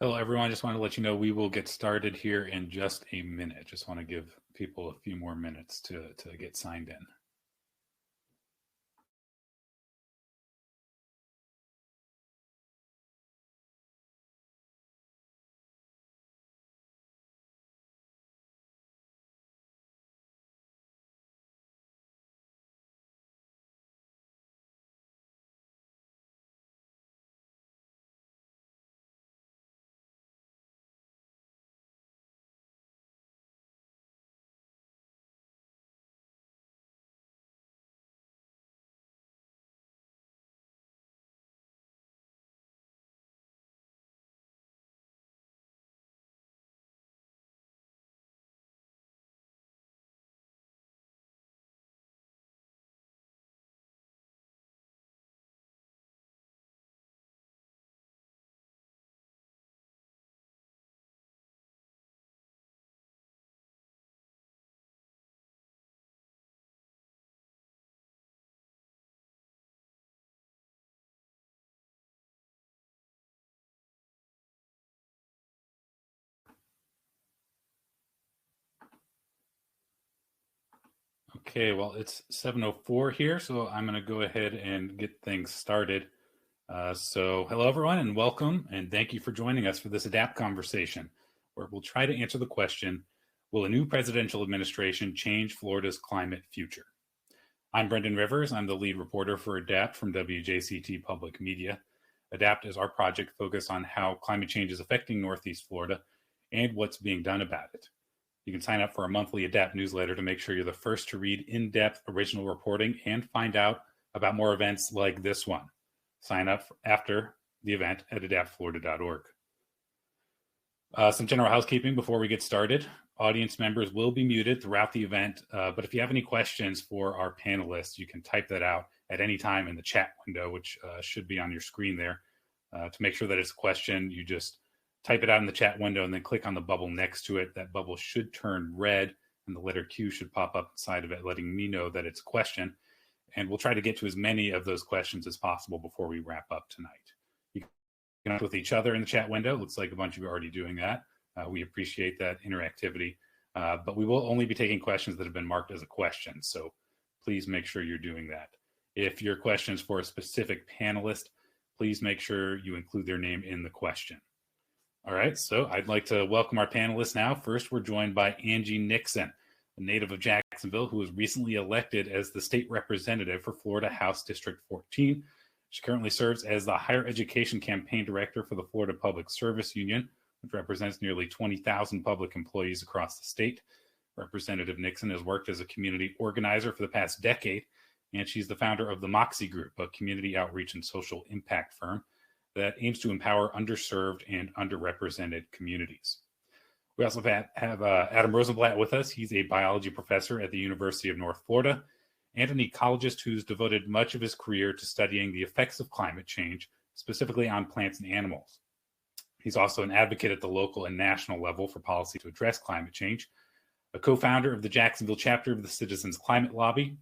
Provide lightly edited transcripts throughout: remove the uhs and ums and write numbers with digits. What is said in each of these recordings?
Hello, everyone. Just want to let you know we will get started here in just a minute. Just want to give people a few more minutes to get signed in. Okay, well, it's 7:04 here, so I'm going to go ahead and get things started. So hello, everyone, and welcome, and thank you for joining us for this ADAPT conversation, where we'll try to answer the question, will a new presidential administration change Florida's climate future? I'm Brendan Rivers. I'm the lead reporter for ADAPT from WJCT Public Media. ADAPT is our project focused on how climate change is affecting Northeast Florida and what's being done about it. You can sign up for a monthly ADAPT newsletter to make sure you're the first to read in-depth original reporting and find out about more events like this one. Sign up after the event at adaptflorida.org. Some general housekeeping before we get started. Audience members will be muted throughout the event, but if you have any questions for our panelists, you can type that out at any time in the chat window, which should be on your screen there. To make sure that it's a question, you just type it out in the chat window and then click on the bubble next to it. That bubble should turn red and the letter Q should pop up inside of it, letting me know that it's a question. And we'll try to get to as many of those questions as possible before we wrap up tonight. You can connect with each other in the chat window. Looks like a bunch of you are already doing that. We appreciate that interactivity, but we will only be taking questions that have been marked as a question. So please make sure you're doing that. If your question is for a specific panelist, please make sure you include their name in the question. All right, so I'd like to welcome our panelists now. First, we're joined by Angie Nixon, a native of Jacksonville who was recently elected as the state representative for Florida House District 14. She currently serves as the Higher Education Campaign Director for the Florida Public Service Union, which represents nearly 20,000 public employees across the state. Representative Nixon has worked as a community organizer for the past decade, and she's the founder of the Moxie Group, a community outreach and social impact firm that aims to empower underserved and underrepresented communities. We also have Adam Rosenblatt with us. He's a biology professor at the University of North Florida and an ecologist who's devoted much of his career to studying the effects of climate change, specifically on plants and animals. He's also an advocate at the local and national level for policy to address climate change, a co-founder of the Jacksonville chapter of the Citizens Climate Lobby,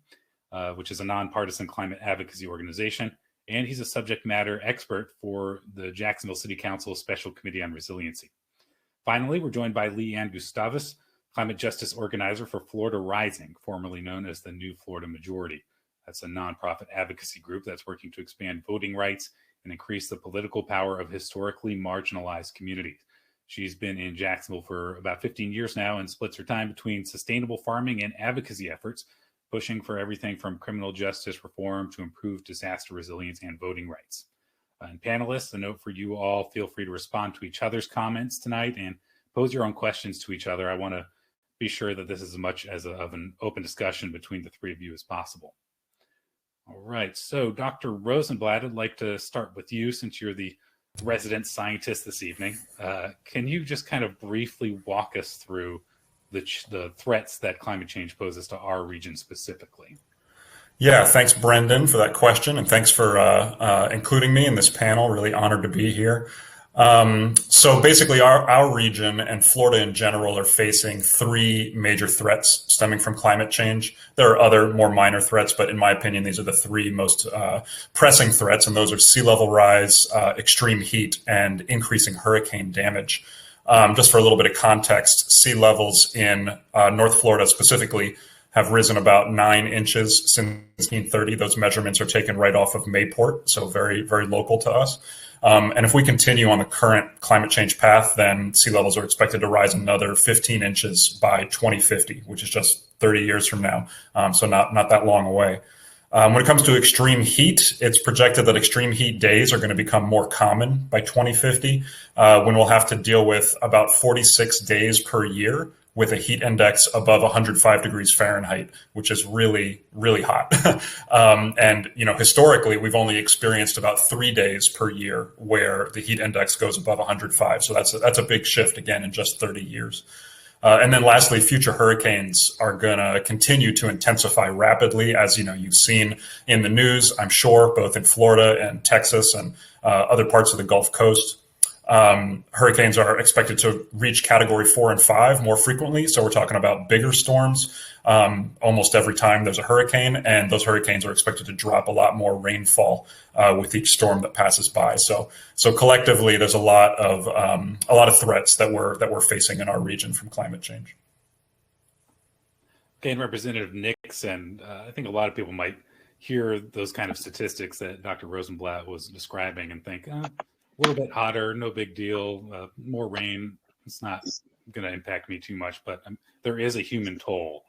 which is a nonpartisan climate advocacy organization, and he's a subject matter expert for the Jacksonville City Council Special Committee on Resiliency. Finally, we're joined by Leanne Gustavus, climate justice organizer for Florida Rising, formerly known as the New Florida Majority. That's a nonprofit advocacy group that's working to expand voting rights and increase the political power of historically marginalized communities. She's been in Jacksonville for about 15 years now and splits her time between sustainable farming and advocacy efforts, pushing for everything from criminal justice reform to improved disaster resilience and voting rights. And panelists, a note for you all, feel free to respond to each other's comments tonight and pose your own questions to each other. I want to be sure that this is as much as of an open discussion between the three of you as possible. All right, so Dr. Rosenblatt, I'd like to start with you since you're the resident scientist this evening. Can you just kind of briefly walk us through the threats that climate change poses to our region specifically? Yeah, thanks, Brendan, for that question, and thanks for including me in this panel. Really honored to be here. So basically, our region and Florida in general are facing three major threats stemming from climate change. There are other more minor threats, but in my opinion, these are the three most pressing threats, and those are sea level rise, extreme heat, and increasing hurricane damage. Just for a little bit of context, sea levels in North Florida specifically have risen about 9 inches since 1930. Those measurements are taken right off of Mayport, so very, very local to us. And if we continue on the current climate change path, then sea levels are expected to rise another 15 inches by 2050, which is just 30 years from now. So not that long away. When it comes to extreme heat, it's projected that extreme heat days are going to become more common by 2050, when we'll have to deal with about 46 days per year with a heat index above 105 degrees Fahrenheit, which is really, really hot. And historically, we've only experienced about 3 days per year where the heat index goes above 105. So that's a big shift again in just 30 years. And then lastly, future hurricanes are going to continue to intensify rapidly, as you've seen in the news, I'm sure, both in Florida and Texas and other parts of the Gulf Coast. Hurricanes are expected to reach category 4 and 5 more frequently. So we're talking about bigger storms almost every time there's a hurricane, and those hurricanes are expected to drop a lot more rainfall with each storm that passes by. So collectively, there's a lot of threats that we're facing in our region from climate change. Okay, and Representative Nixon, I think a lot of people might hear those kind of statistics that Dr. Rosenblatt was describing and think, a little bit hotter, no big deal, more rain, it's not going to impact me too much, but there is a human toll.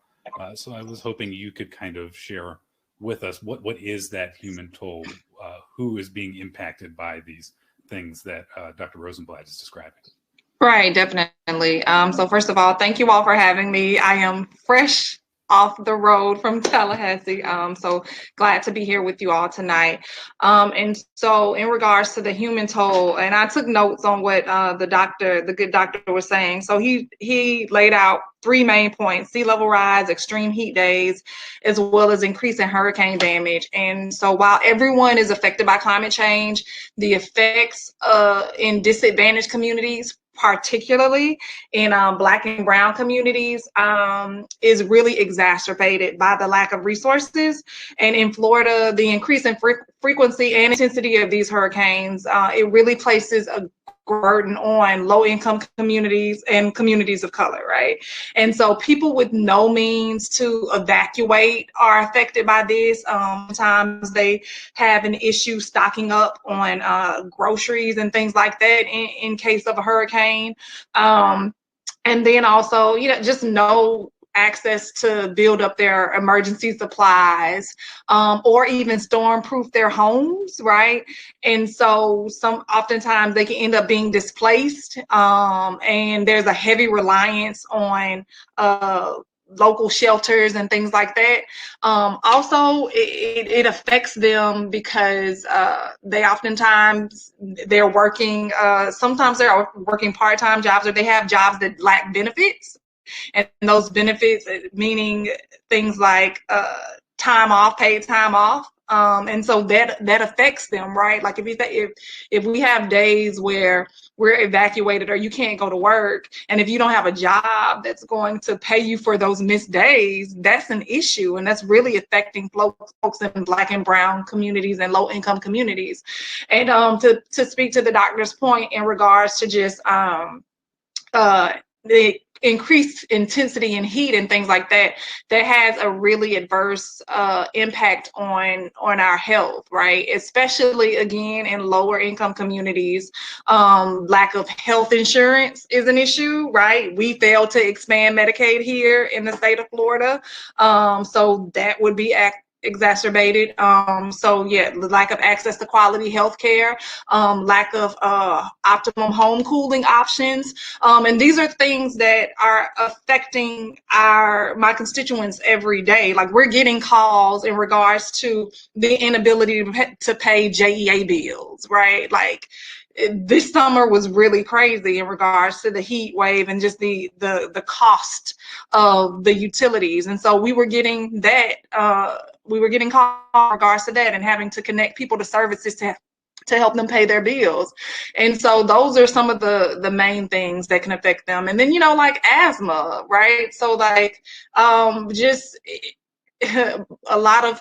So I was hoping you could kind of share with us what is that human toll? Who is being impacted by these things that Dr. Rosenblatt is describing? Right, definitely. So first of all, thank you all for having me. I am fresh off the road from Tallahassee. So glad to be here with you all tonight. And so in regards to the human toll, and I took notes on what the good doctor was saying. So he laid out three main points: sea level rise, extreme heat days, as well as increasing hurricane damage. And so while everyone is affected by climate change, the effects in disadvantaged communities, particularly in Black and Brown communities, is really exacerbated by the lack of resources. And in Florida, the increase in frequency and intensity of these hurricanes, it really places a burden on low-income communities and communities of color, right? And so people with no means to evacuate are affected by this. Sometimes they have an issue stocking up on groceries and things like that in case of a hurricane. And then also, just no access to build up their emergency supplies, or even storm-proof their homes, right? And so oftentimes they can end up being displaced, and there's a heavy reliance on local shelters and things like that. Also, it affects them because they're working, sometimes they're working part-time jobs, or they have jobs that lack benefits. And those benefits, meaning things like time off, paid time off. And so that affects them, right? Like if we have days where we're evacuated or you can't go to work, and if you don't have a job that's going to pay you for those missed days, that's an issue. And that's really affecting folks in Black and Brown communities and low income communities. And to speak to the doctor's point in regards to just the increased intensity and heat and things like that, that has a really adverse impact on our health, right? Especially, again, in lower income communities. Lack of health insurance is an issue, right? We failed to expand Medicaid here in the state of Florida. So that would be exacerbated. So yeah, lack of access to quality health care, lack of optimum home cooling options. And these are things that are affecting my constituents every day. Like, we're getting calls in regards to the inability to pay JEA bills, right? Like, this summer was really crazy in regards to the heat wave and just the cost of the utilities. And so we were getting that, we were getting calls in regards to that and having to connect people to services to to help them pay their bills. And so those are some of the main things that can affect them. And then, like asthma, right? So like just a lot of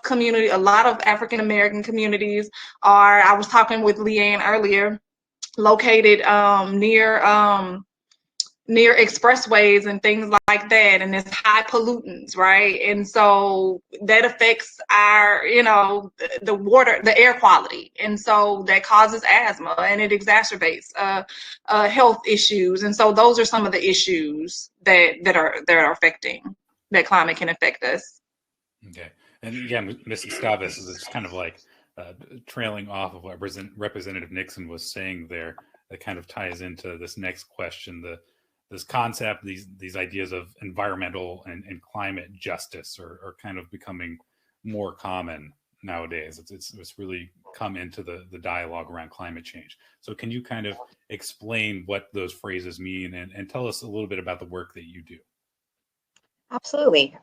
African American communities I was talking with Leanne earlier, located near expressways and things like that, and it's high pollutants, right? And so that affects our, the water, the air quality, and so that causes asthma, and it exacerbates health issues. And so those are some of the issues that are affecting, that climate can affect us. Okay, and again, Mrs. Stavis, is kind of like trailing off of what Representative Nixon was saying there. That kind of ties into this next question, this concept, these ideas of environmental and climate justice are kind of becoming more common nowadays. It's really come into the dialogue around climate change. So can you kind of explain what those phrases mean and tell us a little bit about the work that you do? Absolutely.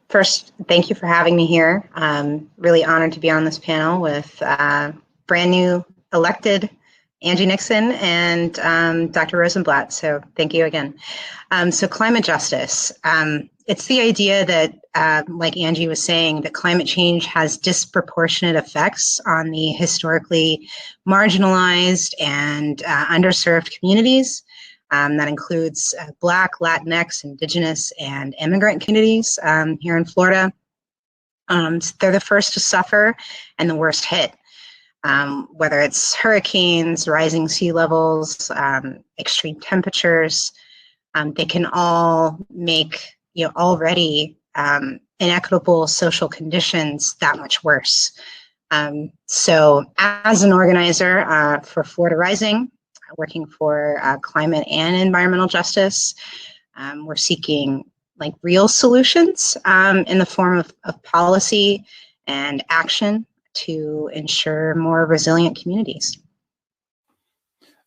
First, thank you for having me here. Really honored to be on this panel with brand new elected Angie Nixon and Dr. Rosenblatt. So thank you again. So climate justice. It's the idea that, like Angie was saying, that climate change has disproportionate effects on the historically marginalized and underserved communities. That includes Black, Latinx, Indigenous, and immigrant communities here in Florida. They're the first to suffer and the worst hit. Whether it's hurricanes, rising sea levels, extreme temperatures, they can all make already inequitable social conditions that much worse. So as an organizer for Florida Rising, working for climate and environmental justice, we're seeking like real solutions in the form of policy and action to ensure more resilient communities.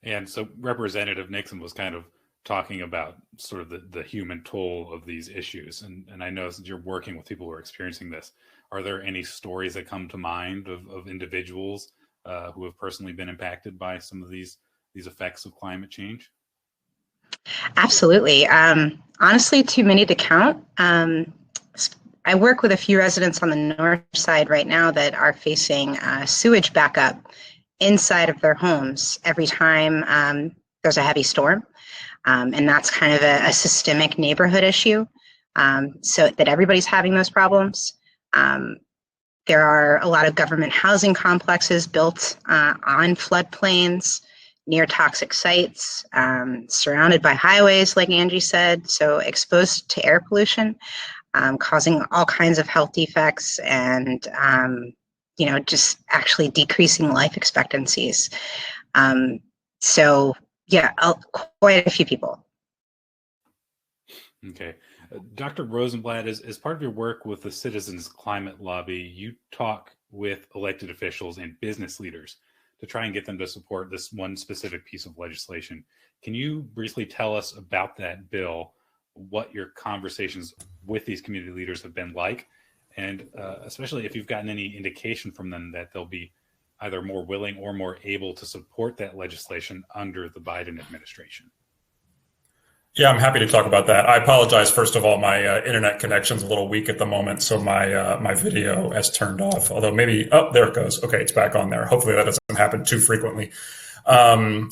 And so Representative Nixon was kind of talking about sort of the human toll of these issues. And I know since you're working with people who are experiencing this, are there any stories that come to mind of individuals who have personally been impacted by some of these effects of climate change? Absolutely. Honestly, too many to count. I work with a few residents on the north side right now that are facing sewage backup inside of their homes every time there's a heavy storm. And that's kind of a systemic neighborhood issue, so that everybody's having those problems. There are a lot of government housing complexes built on floodplains, near toxic sites, surrounded by highways, like Angie said, so exposed to air pollution, causing all kinds of health defects and, just actually decreasing life expectancies. So yeah, quite a few people. Okay. Dr. Rosenblatt, as part of your work with the Citizens Climate Lobby, you talk with elected officials and business leaders to try and get them to support this one specific piece of legislation. Can you briefly tell us about that bill, what your conversations with these community leaders have been like, and especially if you've gotten any indication from them that they'll be either more willing or more able to support that legislation under the Biden administration? Yeah, I'm happy to talk about that. I apologize. First of all, my internet connection's a little weak at the moment, so my video has turned off. Although maybe, there it goes. Okay, it's back on there. Hopefully that doesn't happen too frequently. The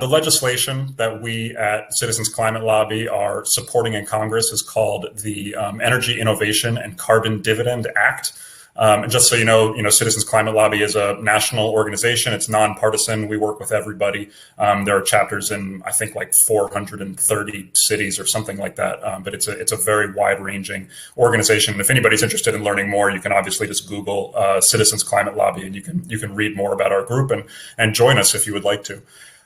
legislation that we at Citizens Climate Lobby are supporting in Congress is called the Energy Innovation and Carbon Dividend Act. And just so you know, Citizens Climate Lobby is a national organization. It's nonpartisan. We work with everybody. There are chapters in, I think, like 430 cities or something like that. But it's a very wide-ranging organization. And if anybody's interested in learning more, you can obviously just Google Citizens Climate Lobby, and you can read more about our group and join us if you would like to.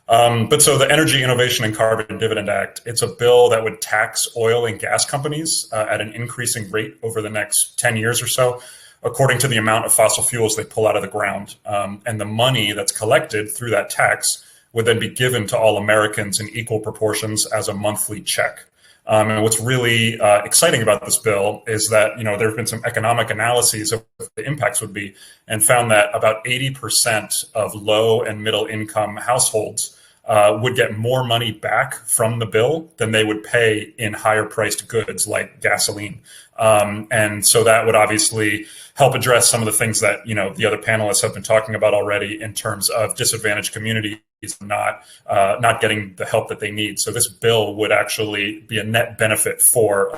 But so the Energy Innovation and Carbon Dividend Act, it's a bill that would tax oil and gas companies at an increasing rate over the next 10 years or so, according to the amount of fossil fuels they pull out of the ground. And the money that's collected through that tax would then be given to all Americans in equal proportions as a monthly check. And what's really exciting about this bill is that, there have been some economic analyses of what the impacts would be, and found that about 80% of low and middle income households would get more money back from the bill than they would pay in higher priced goods like gasoline. And so that would obviously help address some of the things that, the other panelists have been talking about already in terms of disadvantaged communities not getting the help that they need. So this bill would actually be a net benefit for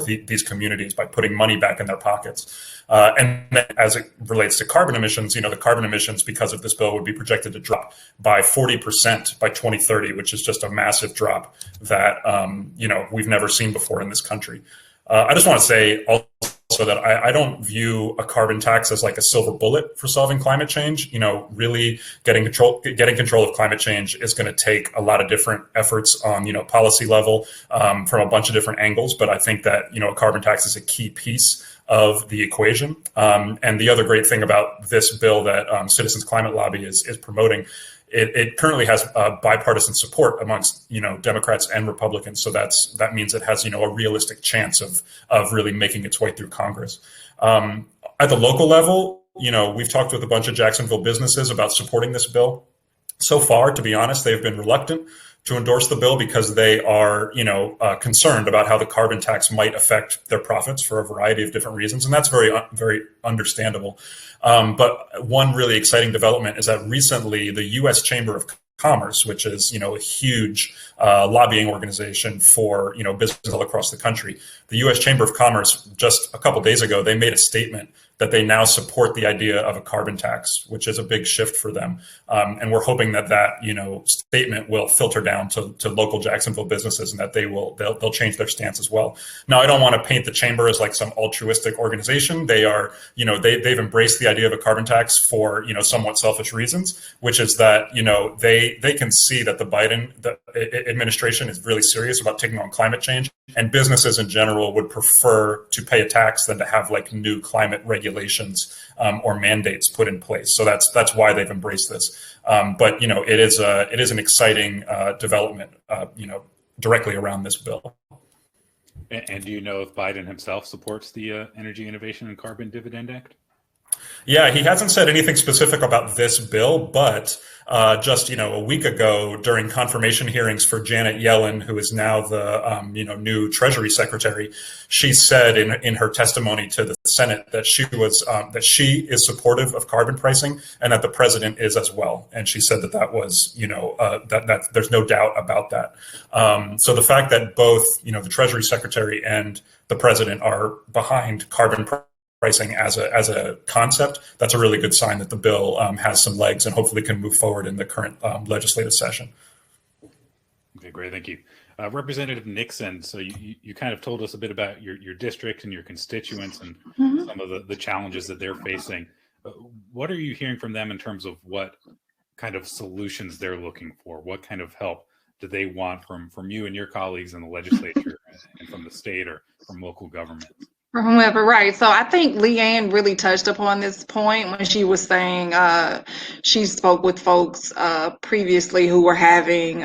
these communities by putting money back in their pockets. And then as it relates to carbon emissions, the carbon emissions because of this bill would be projected to drop by 40% by 2030, which is just a massive drop that, we've never seen before in this country. I just want to say also that I don't view a carbon tax as like a silver bullet for solving climate change. Really getting control of climate change is going to take a lot of different efforts on, policy level from a bunch of different angles. But I think that, a carbon tax is a key piece of the equation. And the other great thing about this bill that Citizens Climate Lobby is promoting, it currently has bipartisan support amongst Democrats and Republicans. So that means it has a realistic chance of really making its way through Congress. At the local level, we've talked with a bunch of Jacksonville businesses about supporting this bill. So far, to be honest, they've been reluctant to endorse the bill because they are, concerned about how the carbon tax might affect their profits for a variety of different reasons, and that's very, very understandable. But one really exciting development is that recently the U.S. Chamber of Commerce, which is, a huge lobbying organization for, businesses all across the country, the U.S. Chamber of Commerce just a couple days ago, they made a statement that they now support the idea of a carbon tax, which is a big shift for them. And we're hoping that statement will filter down to local Jacksonville businesses and that they'll change their stance as well. Now, I don't want to paint the chamber as like some altruistic organization. They are, they've embraced the idea of a carbon tax for, somewhat selfish reasons, which is that, they can see that the Biden administration is really serious about taking on climate change, and businesses in general would prefer to pay a tax than to have like new climate regulations or mandates put in place. So that's why they've embraced this. But it is an exciting development directly around this bill. And do you know if Biden himself supports the Energy Innovation and Carbon Dividend Act? Yeah, he hasn't said anything specific about this bill, but just a week ago during confirmation hearings for Janet Yellen, who is now the new Treasury Secretary, she said in her testimony to the Senate that she is supportive of carbon pricing and that the president is as well. And she said that was that there's no doubt about that. So the fact that both the Treasury Secretary and the president are behind carbon pricing as a concept, that's a really good sign that the bill has some legs and hopefully can move forward in the current legislative session. Okay, great, thank you. Representative Nixon, so you kind of told us a bit about your district and your constituents and some of the challenges that they're facing. What are you hearing from them in terms of what kind of solutions they're looking for? What kind of help do they want from you and your colleagues in the legislature and from the state or from local governments? For whomever, right. So I think Leanne really touched upon this point when she was saying she spoke with folks previously who were having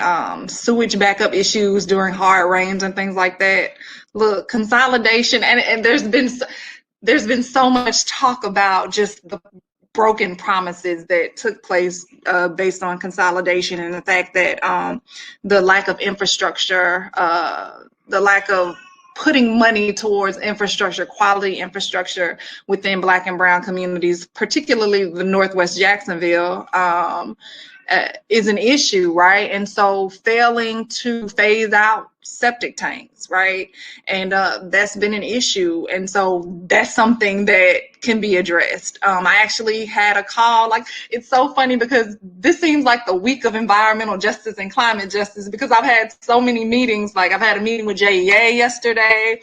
sewage backup issues during hard rains and things like that. Look, consolidation, and there's been so much talk about just the broken promises that took place based on consolidation and the fact that the lack of infrastructure, the lack of putting money towards infrastructure, quality infrastructure within Black and Brown communities, particularly the Northwest Jacksonville, is an issue, right? And so failing to phase out septic tanks, right? And that's been an issue. And so that's something that can be addressed. I actually had a call, it's so funny because this seems like the week of environmental justice and climate justice because I've had so many meetings. I've had a meeting with JEA yesterday,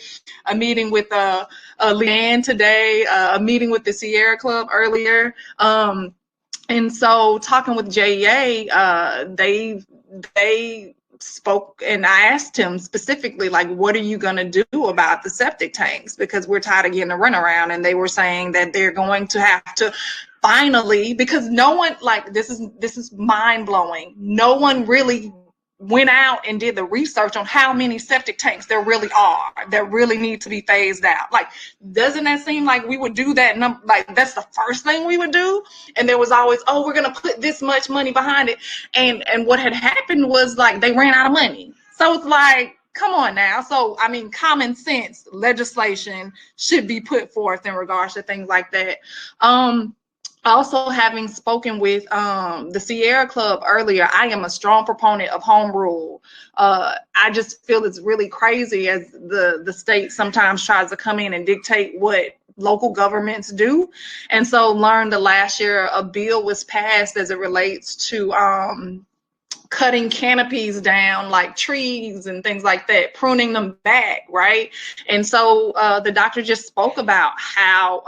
a meeting with Leanne today, a meeting with the Sierra Club earlier. And so talking with JEA, they spoke, and I asked him specifically, what are you going to do about the septic tanks? Because we're tired of getting a runaround. And they were saying that they're going to have to finally, because no one, this is mind blowing. No one really went out and did the research on how many septic tanks there really are that really need to be phased out. Like, doesn't that seem like we would do that? Like, that's the first thing we would do. And there was always, oh, we're going to put this much money behind it. And what had happened was, like, they ran out of money. So it's like, come on now. So, I mean, common sense legislation should be put forth in regards to things like that. Also, having spoken with the Sierra Club earlier, I am a strong proponent of home rule. I just feel it's really crazy as the state sometimes tries to come in and dictate what local governments do. And so learned that last year a bill was passed as it relates to cutting canopies down, like trees and things like that, pruning them back, right? And so the doctor just spoke about how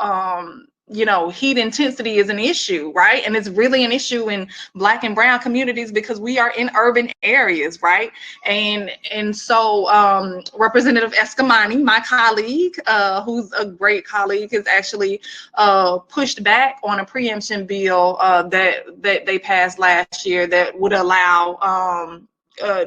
heat intensity is an issue, right? And it's really an issue in Black and brown communities because we are in urban areas, right? And so Representative Escamani, my colleague, who's a great colleague, has actually pushed back on a preemption bill that they passed last year that would allow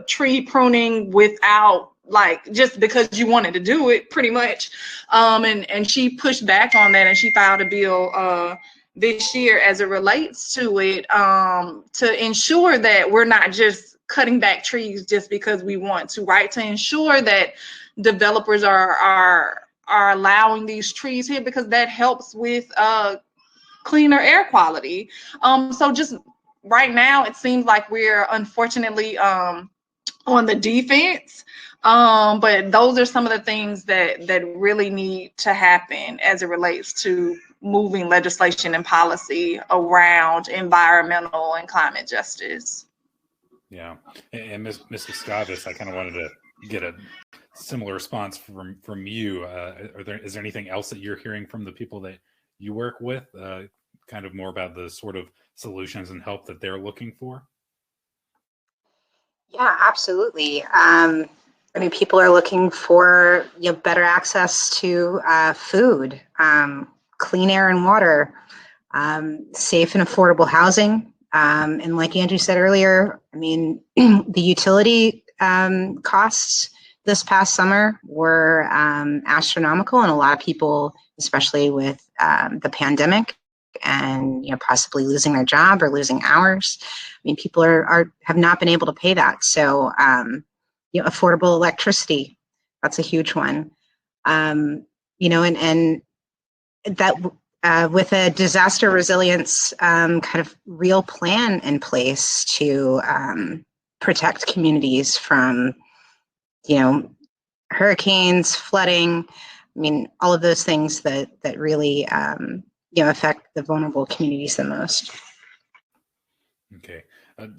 tree pruning without, like, just because you wanted to do it, pretty much. And she pushed back on that, and she filed a bill this year as it relates to it, to ensure that we're not just cutting back trees just because we want to, right? To ensure that developers are allowing these trees here because that helps with cleaner air quality. So just right now, it seems like we're unfortunately on the defense. But those are some of the things that really need to happen as it relates to moving legislation and policy around environmental and climate justice. Yeah. And Ms. Gustavus, I kind of wanted to get a similar response from you. Is there anything else that you're hearing from the people that you work with, kind of more about the sort of solutions and help that they're looking for? Yeah, absolutely. I mean, people are looking for better access to food, clean air and water, safe and affordable housing. And like Angie said earlier, I mean, the utility costs this past summer were astronomical, and a lot of people, especially with the pandemic and possibly losing their job or losing hours, I mean, people have not been able to pay that. So affordable electricity, that's a huge one. And that with a disaster resilience kind of real plan in place to protect communities from, hurricanes, flooding, I mean, all of those things that really, affect the vulnerable communities the most. Okay.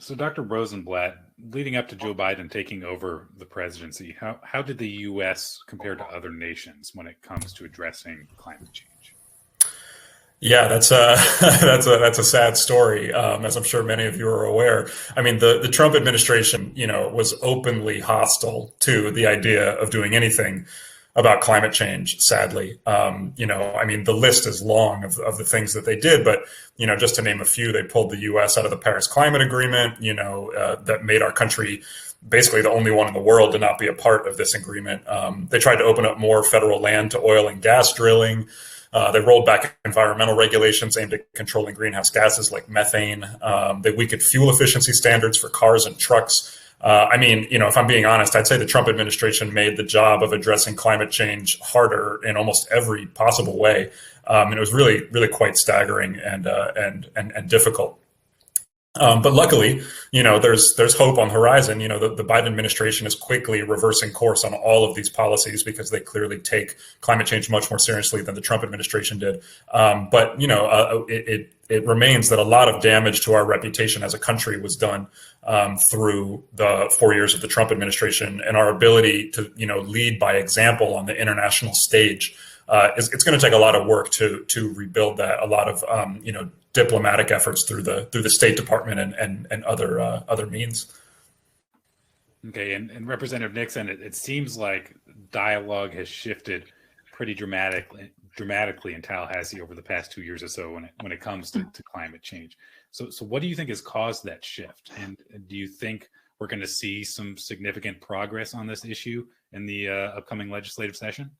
So Dr. Rosenblatt, leading up to Joe Biden taking over the presidency, how did the U.S. compare to other nations when it comes to addressing climate change? Yeah, that's a sad story, as I'm sure many of you are aware. I mean, the Trump administration, was openly hostile to the idea of doing anything about climate change, sadly. I mean, the list is long of the things that they did, but, just to name a few, they pulled the U.S. out of the Paris Climate Agreement, that made our country basically the only one in the world to not be a part of this agreement. They tried to open up more federal land to oil and gas drilling. They rolled back environmental regulations aimed at controlling greenhouse gases like methane. They weakened fuel efficiency standards for cars and trucks. I mean, if I'm being honest, I'd say the Trump administration made the job of addressing climate change harder in almost every possible way. And it was really, really quite staggering and difficult. But luckily, there's hope on the horizon. The Biden administration is quickly reversing course on all of these policies because they clearly take climate change much more seriously than the Trump administration did. But it remains that a lot of damage to our reputation as a country was done through the 4 years of the Trump administration, and our ability to lead by example on the international stage. It's going to take a lot of work to rebuild that. A lot of diplomatic efforts through the State Department and other means. Okay, and Representative Nixon, it seems like dialogue has shifted pretty dramatically in Tallahassee over the past 2 years or so when it comes to climate change. So what do you think has caused that shift? And do you think we're going to see some significant progress on this issue in the upcoming legislative session?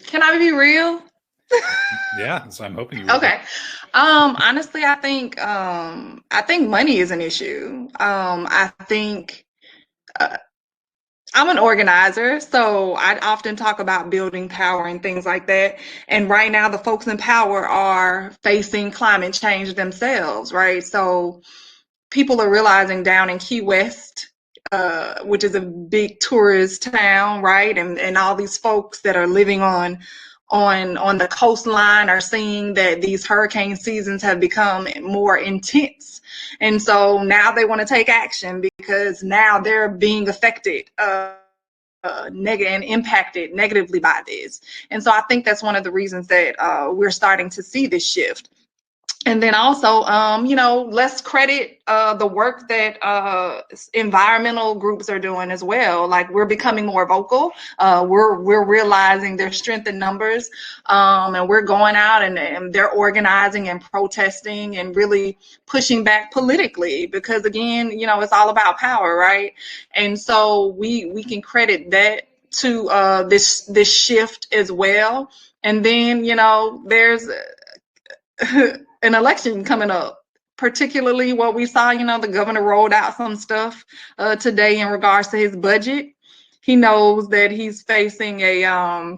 Can I be real? Yeah, so I'm hoping you will. Okay. Honestly, I think money is an issue. I think I'm an organizer, so I often talk about building power and things like that. And right now, the folks in power are facing climate change themselves, right? So people are realizing down in Key West, which is a big tourist town, right? And all these folks that are living on the coastline are seeing that these hurricane seasons have become more intense. And so now they want to take action because now they're being affected and impacted negatively by this. And so I think that's one of the reasons that we're starting to see this shift. And then also, let's credit the work that environmental groups are doing as well. Like, we're becoming more vocal. We're realizing there's strength in numbers, and we're going out and they're organizing and protesting and really pushing back politically because, again, it's all about power, right? And so we can credit that to this shift as well. And then, there's an election coming up, particularly what we saw, the governor rolled out some stuff today in regards to his budget. He knows that he's facing a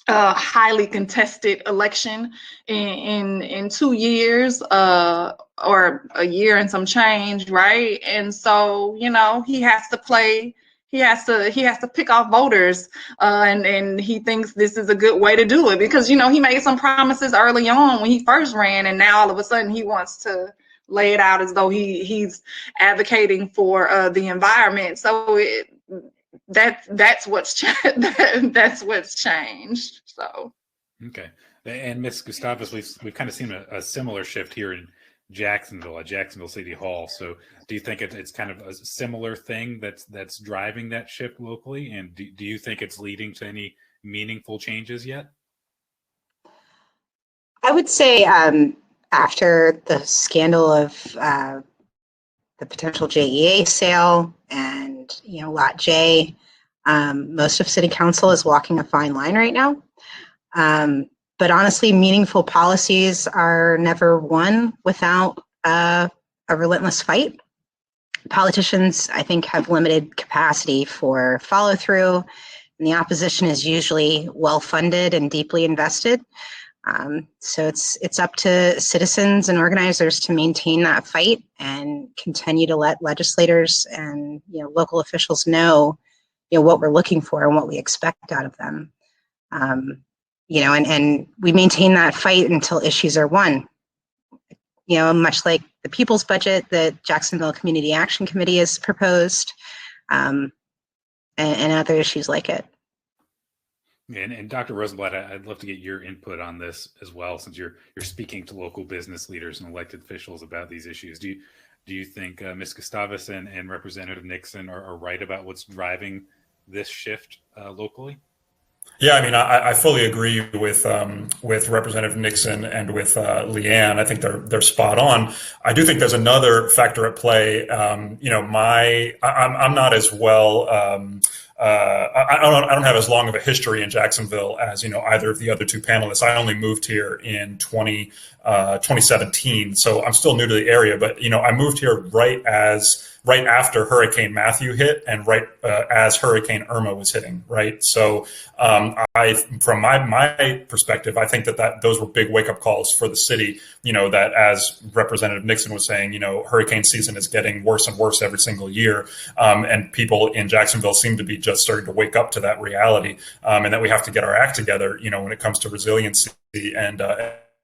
highly contested election in 2 years, or a year and some change, right? And so, he has to play. He has to pick off voters, and he thinks this is a good way to do it because, he made some promises early on when he first ran, and now all of a sudden he wants to lay it out as though he's advocating for the environment. So that's what's that's what's changed. So. Okay. And Ms. Gustavus, we've kind of seen a similar shift here in Jacksonville, at Jacksonville City Hall. So do you think it's kind of a similar thing that's driving that shift locally? And do you think it's leading to any meaningful changes yet? I would say after the scandal of the potential JEA sale and, Lot J, most of City Council is walking a fine line right now. But honestly, meaningful policies are never won without a relentless fight. Politicians, I think, have limited capacity for follow through, and the opposition is usually well funded and deeply invested. So it's up to citizens and organizers to maintain that fight and continue to let legislators and local officials know what we're looking for and what we expect out of them. And we maintain that fight until issues are won. Much like the People's Budget that Jacksonville Community Action Committee has proposed, and other issues like it. And Dr. Rosenblatt, I'd love to get your input on this as well, since you're speaking to local business leaders and elected officials about these issues. Do you think Ms. Gustavus and Representative Nixon are right about what's driving this shift locally? Yeah, I mean, I fully agree with Representative Nixon and with Leanne. I think they're spot on. I do think there's another factor at play. I'm not as well. I don't have as long of a history in Jacksonville as either of the other two panelists. I only moved here in 2017, so I'm still new to the area. But I moved here right after Hurricane Matthew hit and right as Hurricane Irma was hitting. Right, so from my perspective, I think that those were big wake up calls for the city. That as Representative Nixon was saying, hurricane season is getting worse and worse every single year, and people in Jacksonville seem to be just starting to wake up to that reality, and that we have to get our act together. When it comes to resiliency and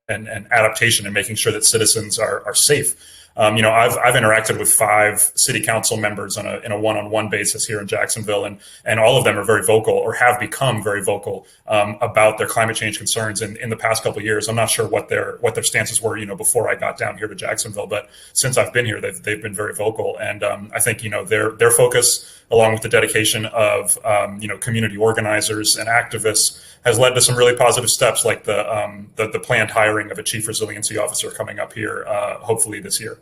adaptation and making sure that citizens are safe. I've interacted with 5 city council members in a one-on-one basis here in Jacksonville, and all of them are very vocal or have become very vocal about their climate change concerns in the past couple of years. I'm not sure what their stances were, before I got down here to Jacksonville, but since I've been here, they've been very vocal, and I think their focus, along with the dedication of community organizers and activists, has led to some really positive steps, like the planned hiring of a chief resiliency officer coming up here, hopefully this year.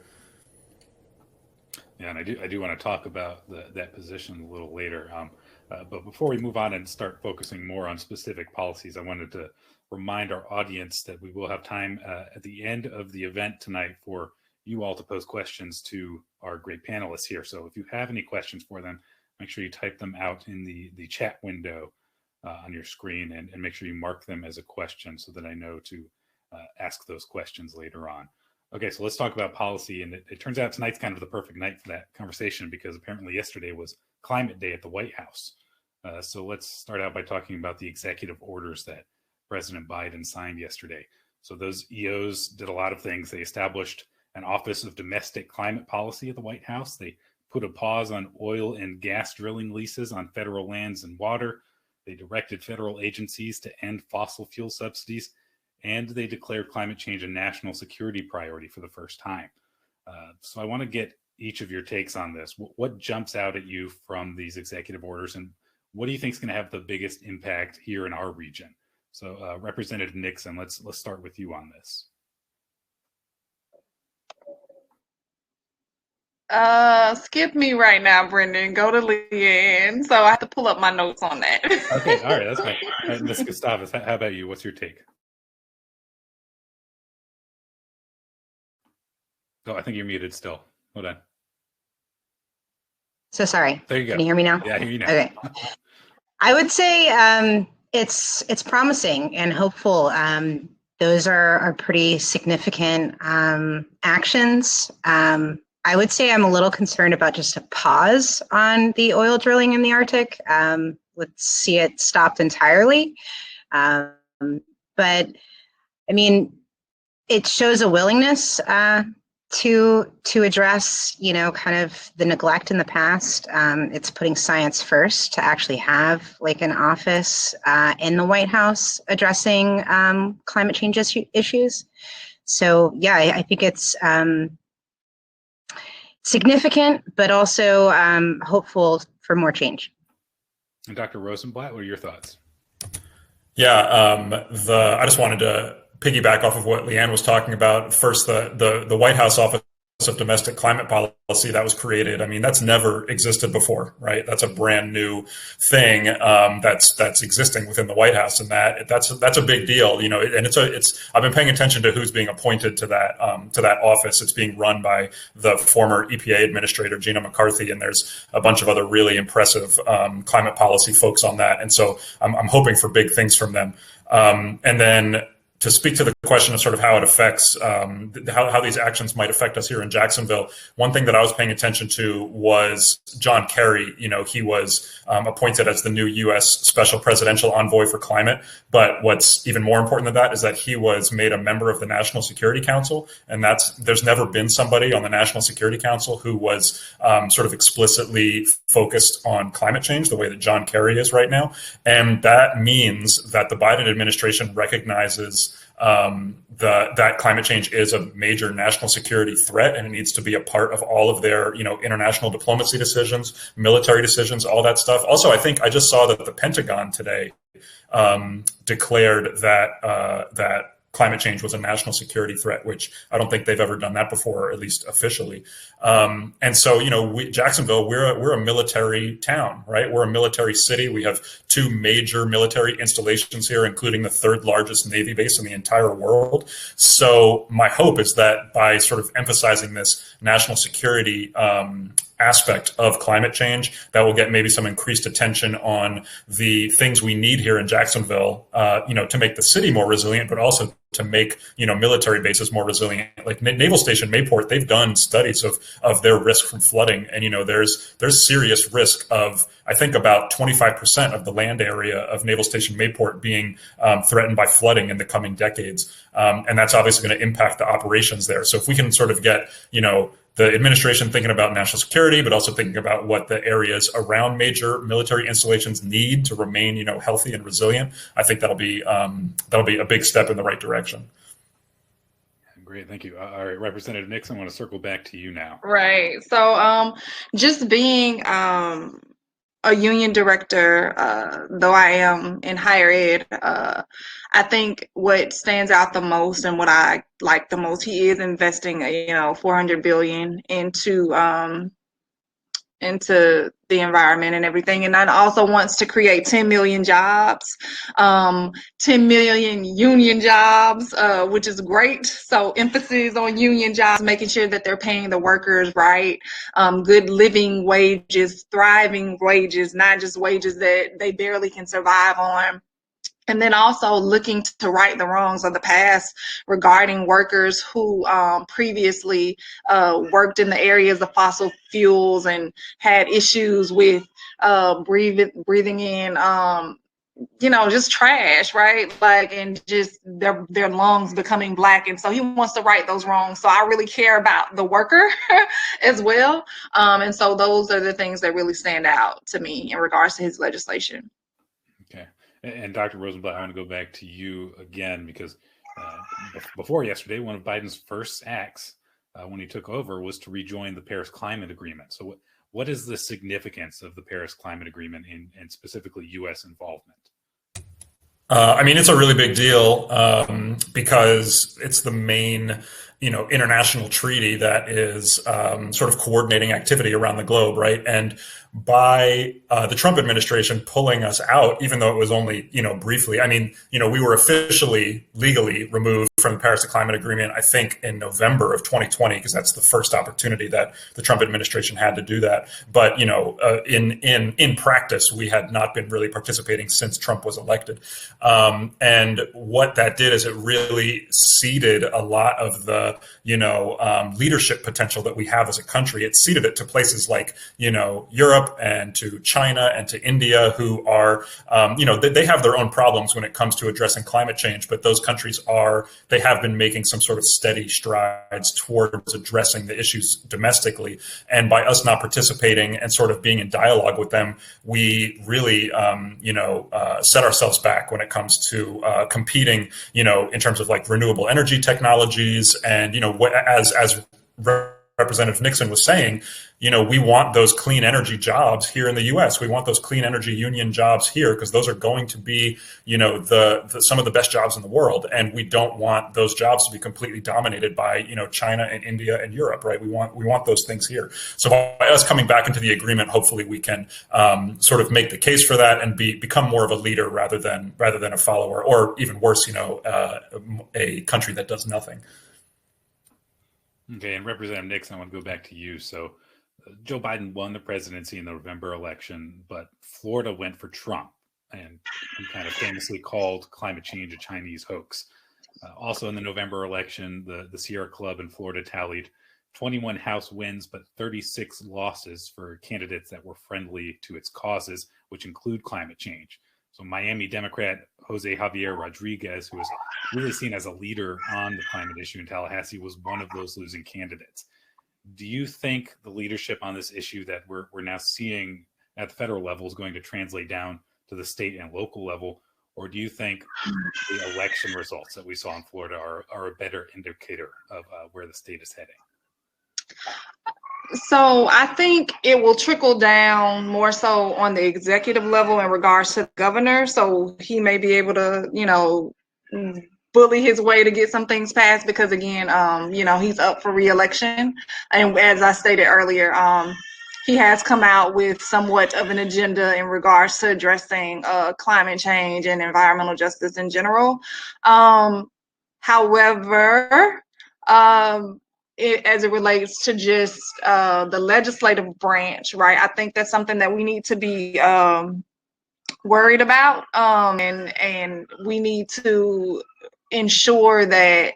Yeah, and I do want to talk about that position a little later. But before we move on and start focusing more on specific policies, I wanted to remind our audience that we will have time at the end of the event tonight for you all to pose questions to our great panelists here. So if you have any questions for them, make sure you type them out in the chat window on your screen, and make sure you mark them as a question so that I know to ask those questions later on. Okay, so let's talk about policy. And it turns out tonight's kind of the perfect night for that conversation, because apparently yesterday was Climate Day at the White House. So let's start out by talking about the executive orders that President Biden signed yesterday. So those EOs did a lot of things. They established an Office of Domestic Climate Policy at the White House. They put a pause on oil and gas drilling leases on federal lands and water. They directed federal agencies to end fossil fuel subsidies, and they declared climate change a national security priority for the first time. So I want to get each of your takes on this. What jumps out at you from these executive orders, and what do you think is going to have the biggest impact here in our region? So Representative Nixon, let's start with you on this. Skip me right now, Brendan. Go to Leanne. So I have to pull up my notes on that. Okay, all right, that's fine. Ms. Gustavus, how about you? What's your take? Oh, I think you're muted still. Hold on. So sorry. There you go. Can you hear me now? Yeah, I hear you now. Okay. I would say it's promising and hopeful. Those are pretty significant actions. I would say I'm a little concerned about just a pause on the oil drilling in the Arctic. Let's see it stopped entirely. But I mean, it shows a willingness to address, kind of the neglect in the past. It's putting science first to actually have like an office in the White House addressing climate change issues. So yeah, I think it's significant, but also hopeful for more change. And Dr. Rosenblatt, what are your thoughts? Yeah, I just wanted to piggyback off of what Leanne was talking about. First, the White House Office of Domestic Climate Policy that was created. I mean, that's never existed before, right? That's a brand new thing that's existing within the White House, and that's a big deal, And I've been paying attention to who's being appointed to that office. It's being run by the former EPA administrator Gina McCarthy, and there's a bunch of other really impressive climate policy folks on that. And so I'm hoping for big things from them. And then to speak to the question of sort of how it affects, how these actions might affect us here in Jacksonville, one thing that I was paying attention to was John Kerry. He was appointed as the new U.S. Special Presidential Envoy for Climate. But what's even more important than that is that he was made a member of the National Security Council. And there's never been somebody on the National Security Council who was sort of explicitly focused on climate change the way that John Kerry is right now. And that means that the Biden administration recognizes that climate change is a major national security threat, and it needs to be a part of all of their, international diplomacy decisions, military decisions, all that stuff. Also, I think I just saw that the Pentagon today declared that climate change was a national security threat, which I don't think they've ever done that before, at least officially. And so, Jacksonville, we're a military town, right? We're a military city. We have two major military installations here, including the third largest Navy base in the entire world. So my hope is that by sort of emphasizing this national security aspect of climate change, that will get maybe some increased attention on the things we need here in Jacksonville, to make the city more resilient, but also to make, military bases more resilient. Like Naval Station Mayport, they've done studies of their risk from flooding. And, there's serious risk of, I think, about 25% of the land area of Naval Station Mayport being threatened by flooding in the coming decades. And that's obviously going to impact the operations there. So if we can sort of get, the administration thinking about national security, but also thinking about what the areas around major military installations need to remain, healthy and resilient, I think that'll be a big step in the right direction. Great, thank you. All right, Representative Nixon, I want to circle back to you now. Right. So just being a union director, though I am in higher ed, I think what stands out the most and what I like the most, he is investing, $400 billion into into the environment and everything. And that also wants to create 10 million jobs, 10 million union jobs, which is great. So emphasis on union jobs, making sure that they're paying the workers right, good living wages, thriving wages, not just wages that they barely can survive on. And then also looking to right the wrongs of the past regarding workers who previously worked in the areas of fossil fuels and had issues with breathing in, just trash, right? Like, and just their lungs becoming black. And so he wants to right those wrongs. So I really care about the worker as well. And so those are the things that really stand out to me in regards to his legislation. Okay. And Dr. Rosenblatt, I want to go back to you again, because before yesterday, one of Biden's first acts when he took over was to rejoin the Paris Climate Agreement. So what is the significance of the Paris Climate Agreement and specifically U.S. involvement? It's a really big deal because it's the main, international treaty that is sort of coordinating activity around the globe, right? And by the Trump administration pulling us out, even though it was only, briefly, we were officially legally removed from the Paris Climate Agreement, I think in November of 2020, because that's the first opportunity that the Trump administration had to do that. But, in practice, we had not been really participating since Trump was elected. And what that did is it really ceded a lot of the, leadership potential that we have as a country. It ceded it to places like, Europe and to China and to India, who are, they have their own problems when it comes to addressing climate change, but those countries they have been making some sort of steady strides towards addressing the issues domestically. And by us not participating and sort of being in dialogue with them, we really, set ourselves back when it comes to competing, in terms of like renewable energy technologies. And, as Representative Nixon was saying, we want those clean energy jobs here in the U.S. We want those clean energy union jobs here because those are going to be, some of the best jobs in the world. And we don't want those jobs to be completely dominated by, China and India and Europe, right? We want those things here. So by us coming back into the agreement, hopefully we can sort of make the case for that and become more of a leader rather than a follower, or even worse, a country that does nothing. Okay, and Representative Nixon, I want to go back to you. So Joe Biden won the presidency in the November election, but Florida went for Trump, and he kind of famously called climate change a Chinese hoax. Also in the November election, the Sierra Club in Florida tallied 21 House wins, but 36 losses for candidates that were friendly to its causes, which include climate change. So Miami Democrat Jose Javier Rodriguez, who was really seen as a leader on the climate issue in Tallahassee, was one of those losing candidates. Do you think the leadership on this issue that we're now seeing at the federal level is going to translate down to the state and local level? Or do you think the election results that we saw in Florida are a better indicator of where the state is heading? So I think it will trickle down more so on the executive level in regards to the governor. So he may be able to, bully his way to get some things passed because, again, he's up for re-election. And as I stated earlier, he has come out with somewhat of an agenda in regards to addressing climate change and environmental justice in general. However, as it relates to just the legislative branch, right? I think that's something that we need to be worried about, and we need to ensure that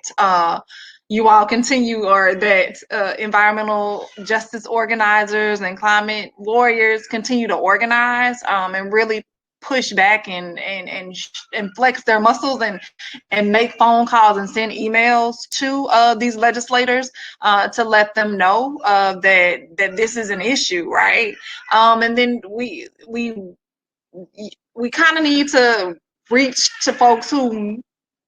you all continue, or that environmental justice organizers and climate warriors continue to organize and really push back and flex their muscles and make phone calls and send emails to these legislators to let them know that this is an issue, right? And then we kind of need to reach to folks who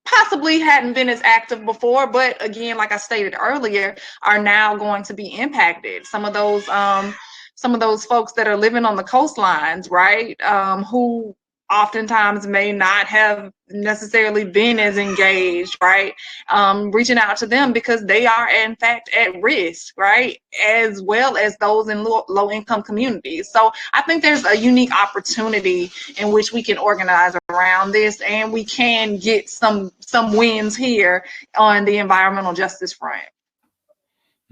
possibly hadn't been as active before, but again, like I stated earlier, are now going to be impacted. Some of those folks that are living on the coastlines, right, who oftentimes may not have necessarily been as engaged, right? Reaching out to them because they are in fact at risk, right? As well as those in low income communities. So I think there's a unique opportunity in which we can organize around this, and we can get some wins here on the environmental justice front.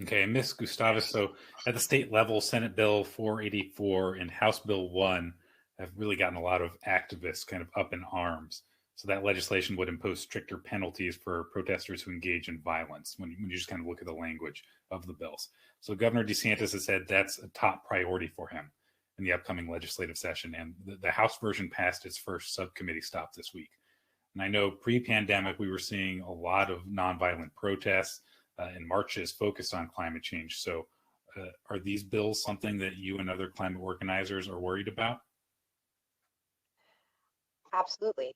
Okay, Ms. Gustavus, so at the state level, Senate Bill 484 and House Bill 1 have really gotten a lot of activists kind of up in arms. So that legislation would impose stricter penalties for protesters who engage in violence when you just kind of look at the language of the bills. So Governor DeSantis has said that's a top priority for him in the upcoming legislative session. And the House version passed its first subcommittee stop this week. And I know pre-pandemic, we were seeing a lot of nonviolent protests and marches focused on climate change. So are these bills something that you and other climate organizers are worried about? Absolutely.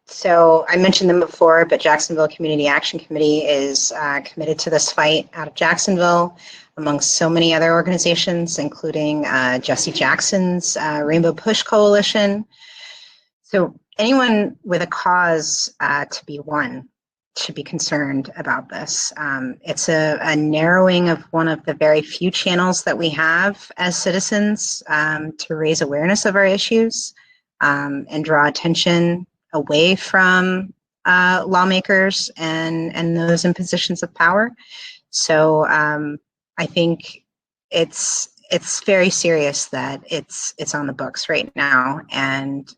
So I mentioned them before, but Jacksonville Community Action Committee is committed to this fight out of Jacksonville, amongst so many other organizations, including Jesse Jackson's Rainbow Push Coalition. So anyone with a cause to be won should be concerned about this. It's a narrowing of one of the very few channels that we have as citizens to raise awareness of our issues. And draw attention away from lawmakers and those in positions of power. So I think it's very serious that it's on the books right now, and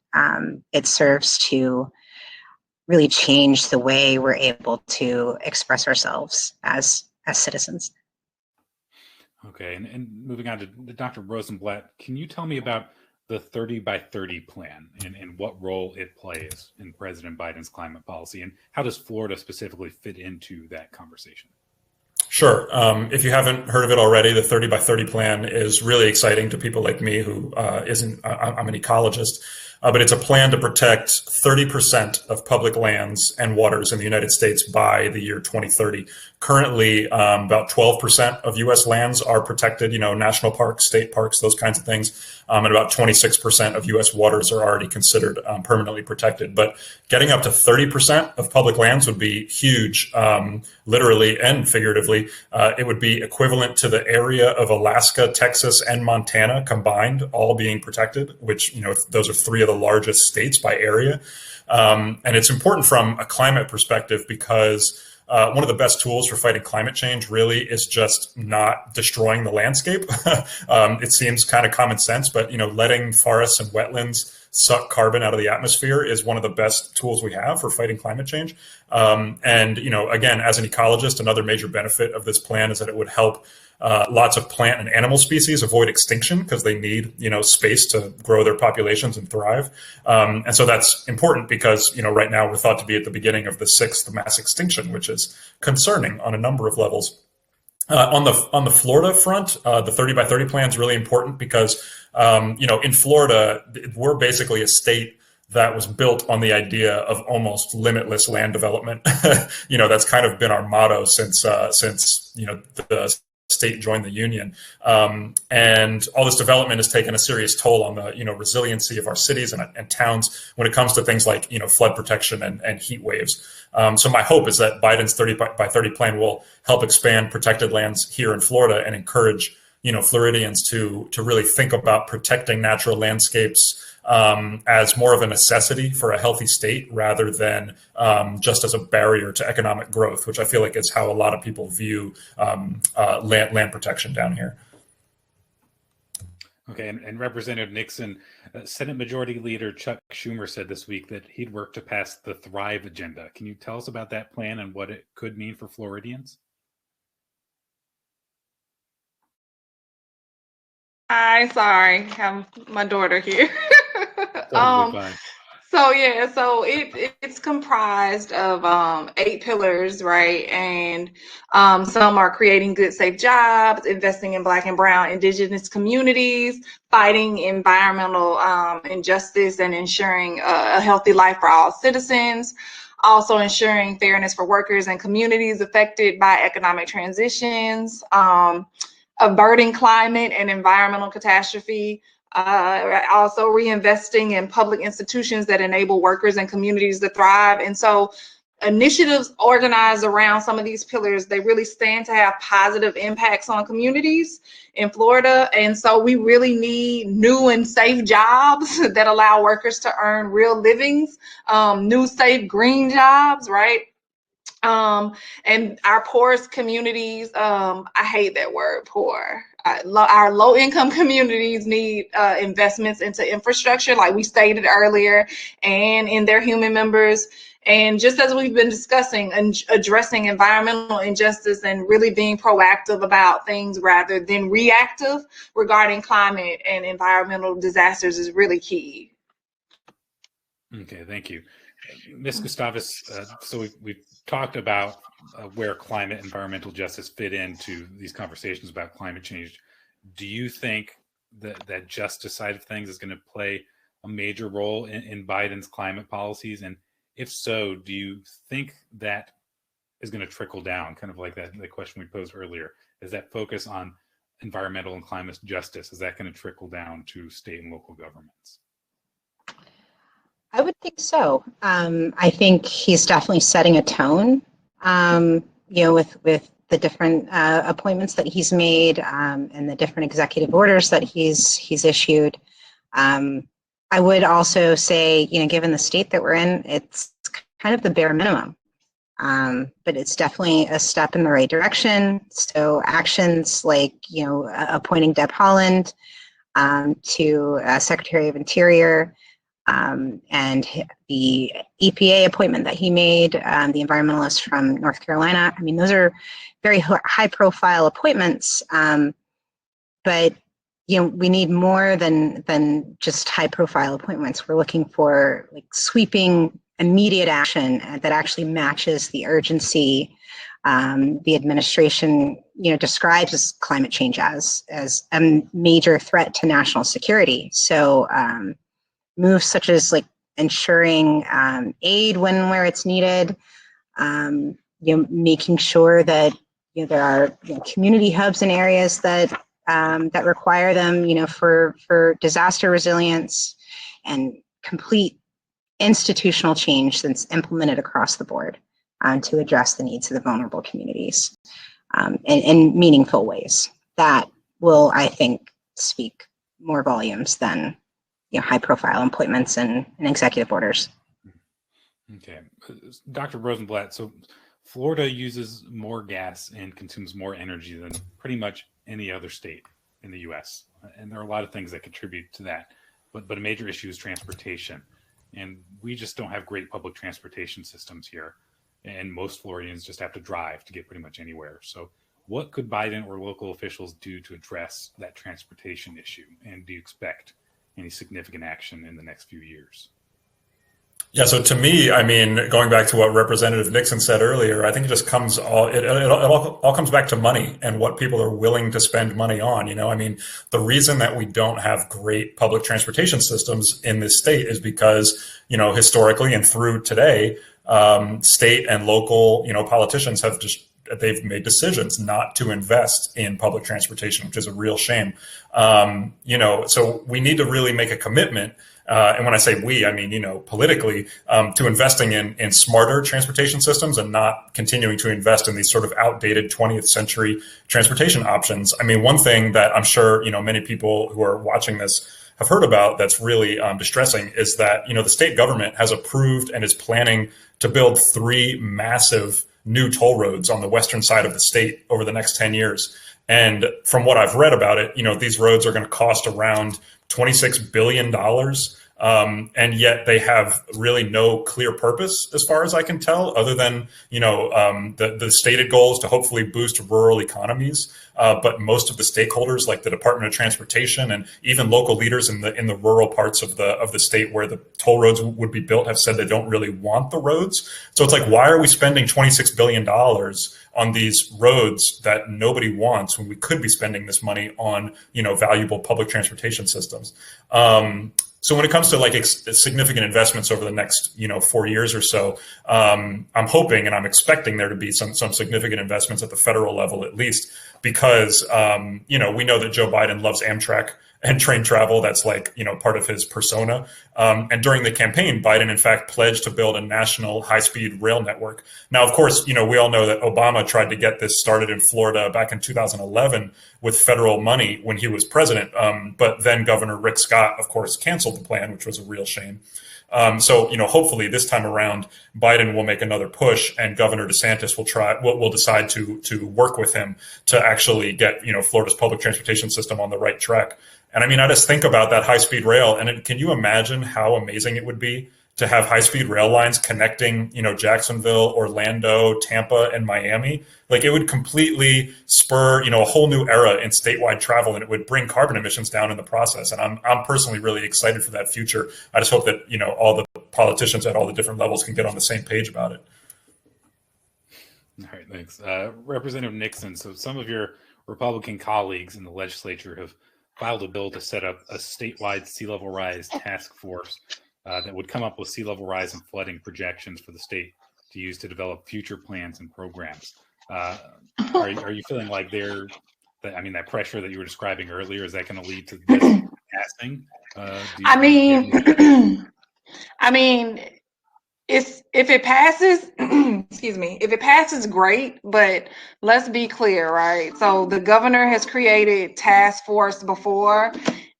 it serves to really change the way we're able to express ourselves as citizens. Okay, and moving on to Dr. Rosenblatt, can you tell me about the 30 by 30 plan and what role it plays in President Biden's climate policy, and how does Florida specifically fit into that conversation? Sure. If you haven't heard of it already, the 30 by 30 plan is really exciting to people like me who I'm an ecologist, but it's a plan to protect 30% of public lands and waters in the United States by the year 2030. Currently, about 12% of U.S. lands are protected, national parks, state parks, those kinds of things. And about 26% of U.S. waters are already considered permanently protected. But getting up to 30% of public lands would be huge, literally and figuratively. It would be equivalent to the area of Alaska, Texas, and Montana combined, all being protected, which, those are three of the largest states by area. And it's important from a climate perspective because one of the best tools for fighting climate change really is just not destroying the landscape. It seems kind of common sense, but letting forests and wetlands suck carbon out of the atmosphere is one of the best tools we have for fighting climate change. And again, as an ecologist, another major benefit of this plan is that it would help lots of plant and animal species avoid extinction because they need, space to grow their populations and thrive. And so that's important because, right now we're thought to be at the beginning of the sixth mass extinction, which is concerning on a number of levels. On the Florida front, the 30 by 30 plan is really important because, in Florida, we're basically a state that was built on the idea of almost limitless land development. That's kind of been our motto since the state joined the union. And all this development has taken a serious toll on the, resiliency of our cities and towns when it comes to things like, flood protection and heat waves. So my hope is that Biden's 30 by 30 plan will help expand protected lands here in Florida and encourage, Floridians to really think about protecting natural landscapes as more of a necessity for a healthy state rather than just as a barrier to economic growth, which I feel like is how a lot of people view land protection down here. Okay, and Representative Nixon, Senate Majority Leader Chuck Schumer said this week that he'd work to pass the Thrive agenda. Can you tell us about that plan and what it could mean for Floridians? Hi, sorry, I have my daughter here. Totally fine. So it's comprised of 8 pillars, right? And some are creating good, safe jobs, investing in Black and Brown Indigenous communities, fighting environmental injustice, and ensuring a healthy life for all citizens. Also ensuring fairness for workers and communities affected by economic transitions, averting climate and environmental catastrophe, Also reinvesting in public institutions that enable workers and communities to thrive. And so initiatives organized around some of these pillars, they really stand to have positive impacts on communities in Florida. And so we really need new and safe jobs that allow workers to earn real livings, new, safe, green jobs, right? And our poorest communities, I hate that word, poor. Our low-income communities need investments into infrastructure, like we stated earlier, and in their human members. And just as we've been discussing, and addressing environmental injustice and really being proactive about things rather than reactive regarding climate and environmental disasters is really key. Okay, thank you. Ms. Gustavus, so we've talked about where climate and environmental justice fit into these conversations about climate change. Do you think that justice side of things is going to play a major role in Biden's climate policies? And if so, do you think that is going to trickle down, kind of like the question we posed earlier? Is that focus on environmental and climate justice, is that going to trickle down to state and local governments? I would think so. I think he's definitely setting a tone, with the different appointments that he's made and the different executive orders that he's issued. I would also say, given the state that we're in, it's kind of the bare minimum, but it's definitely a step in the right direction. So actions like, appointing Deb Haaland to Secretary of Interior, and the EPA appointment that he made, the environmentalist from North Carolina. I mean, those are very high-profile appointments, but we need more than just high-profile appointments. We're looking for sweeping, immediate action that actually matches the urgency the administration, describes as climate change as a major threat to national security. So moves such as ensuring aid where it's needed, making sure that there are community hubs in areas that that require them, for disaster resilience, and complete institutional change that's implemented across the board to address the needs of the vulnerable communities in meaningful ways. That will, I think, speak more volumes than high-profile appointments and executive orders. Okay, Dr. Rosenblatt. So Florida uses more gas and consumes more energy than pretty much any other state in the U.S. And there are a lot of things that contribute to that. But a major issue is transportation. And we just don't have great public transportation systems here. And most Floridians just have to drive to get pretty much anywhere. So what could Biden or local officials do to address that transportation issue? And do you expect any significant action in the next few years? Yeah, so to me, I mean, going back to what Representative Nixon said earlier, I think it all comes back to money and what people are willing to spend money on. I mean, the reason that we don't have great public transportation systems in this state is because, historically and through today, state and local, politicians they've made decisions not to invest in public transportation, which is a real shame. So we need to really make a commitment. And when I say we, I mean, politically, to investing in smarter transportation systems and not continuing to invest in these sort of outdated 20th century transportation options. I mean, one thing that I'm sure, many people who are watching this have heard about that's really distressing is that, the state government has approved and is planning to build 3 massive new toll roads on the western side of the state over the next 10 years. And from what I've read about it, these roads are going to cost around $26 billion. And yet they have really no clear purpose, as far as I can tell, other than, the stated goal is to hopefully boost rural economies. But most of the stakeholders, like the Department of Transportation and even local leaders in the rural parts of the state where the toll roads would be built, have said they don't really want the roads. So it's why are we spending $26 billion on these roads that nobody wants when we could be spending this money on, valuable public transportation systems? So when it comes to significant investments over the next, 4 years or so, I'm hoping and I'm expecting there to be some significant investments at the federal level, at least, because, we know that Joe Biden loves Amtrak and train travel. That's like, part of his persona. And during the campaign, Biden, in fact, pledged to build a national high-speed rail network. Now, of course, we all know that Obama tried to get this started in Florida back in 2011 with federal money when he was president. But then Governor Rick Scott, of course, canceled the plan, which was a real shame. So hopefully this time around, Biden will make another push, and Governor DeSantis will decide to work with him to actually get Florida's public transportation system on the right track. And I mean, I just think about that high-speed rail, and can you imagine how amazing it would be to have high-speed rail lines connecting, Jacksonville, Orlando, Tampa, and Miami? Like, it would completely spur, a whole new era in statewide travel, and it would bring carbon emissions down in the process. And I'm personally really excited for that future. I just hope that, all the politicians at all the different levels can get on the same page about it. All right, thanks. Representative Nixon, so some of your Republican colleagues in the legislature have filed a bill to set up a statewide sea level rise task force that would come up with sea level rise and flooding projections for the state to use to develop future plans and programs. Are you feeling like that pressure that you were describing earlier, is that going to lead to this passing? If it passes, excuse me, if it passes, great, but let's be clear, right? So the governor has created task force before.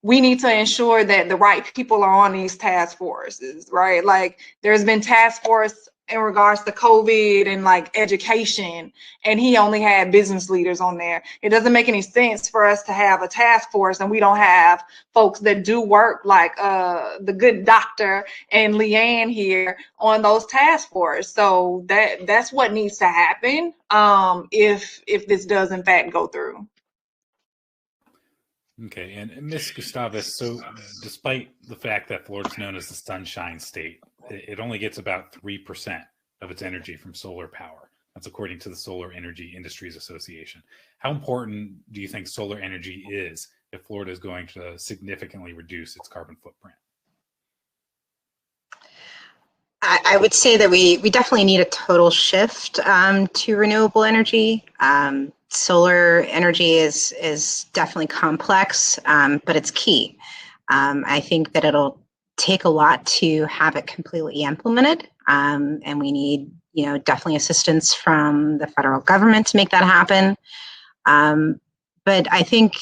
We need to ensure that the right people are on these task forces, right? Like, there's been task force in regards to COVID and like education, and he only had business leaders on there. It doesn't make any sense for us to have a task force and we don't have folks that do work like the good doctor and Leanne here on those task force. So that's what needs to happen if this does in fact go through. Okay, and Ms. Gustavus, so despite the fact that Florida's known as the Sunshine State, it only gets about 3% of its energy from solar power. That's according to the Solar Energy Industries Association. How important do you think solar energy is if Florida is going to significantly reduce its carbon footprint? I would say that we definitely need a total shift to renewable energy. Solar energy is definitely complex, but it's key. I think that it'll take a lot to have it completely implemented, and we need, definitely assistance from the federal government to make that happen. But I think,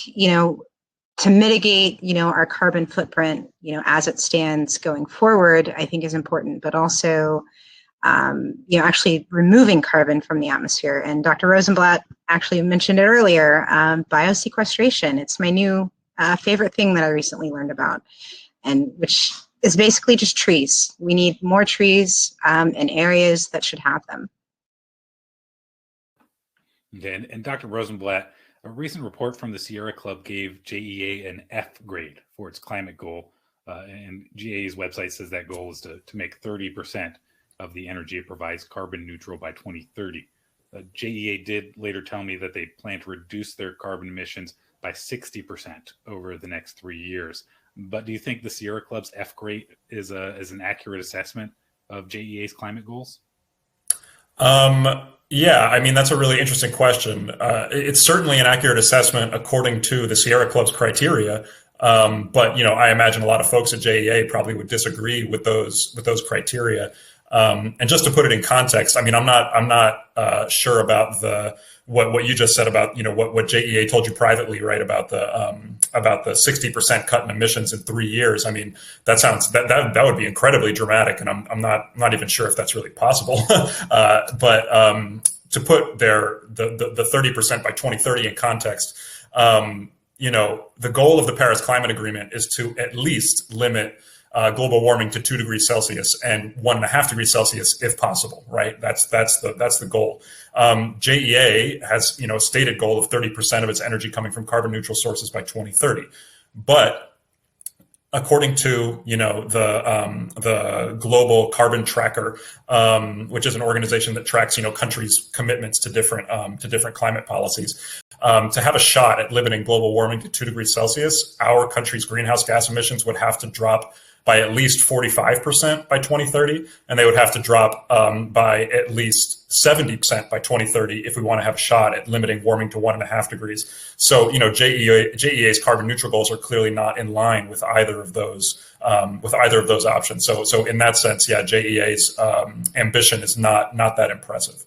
to mitigate, our carbon footprint, as it stands going forward, I think is important, but also, actually removing carbon from the atmosphere. And Dr. Rosenblatt actually mentioned it earlier, biosequestration. It's my new favorite thing that I recently learned about, and which is basically just trees. We need more trees in areas that should have them. Okay, and Dr. Rosenblatt, a recent report from the Sierra Club gave JEA an F grade for its climate goal. And GEA's website says that goal is to make 30% of the energy it provides carbon neutral by 2030. JEA did later tell me that they plan to reduce their carbon emissions by 60% over the next 3 years. But do you think the Sierra Club's F grade is an accurate assessment of JEA's climate goals? Yeah, I mean, that's a really interesting question. It's certainly an accurate assessment according to the Sierra Club's criteria. But, I imagine a lot of folks at JEA probably would disagree with those criteria. And just to put it in context, I mean, I'm not sure about what you just said about, what JEA told you privately, right? About the 60% cut in emissions in 3 years. I mean, that would be incredibly dramatic. And I'm not even sure if that's really possible. But to put the 30% by 2030 in context, the goal of the Paris Climate Agreement is to at least limit global warming to 2 degrees Celsius and 1.5 degrees Celsius if possible, right? That's the goal. JEA has, a stated goal of 30% of its energy coming from carbon neutral sources by 2030. But according to, the Global Carbon Tracker, which is an organization that tracks, countries' commitments to different climate policies, To have a shot at limiting global warming to 2 degrees Celsius, our country's greenhouse gas emissions would have to drop by at least 45% by 2030, and they would have to drop by at least 70% by 2030 if we want to have a shot at limiting warming to 1.5 degrees. So, JEA's carbon neutral goals are clearly not in line with either of those options. So in that sense, yeah, JEA's ambition is not that impressive.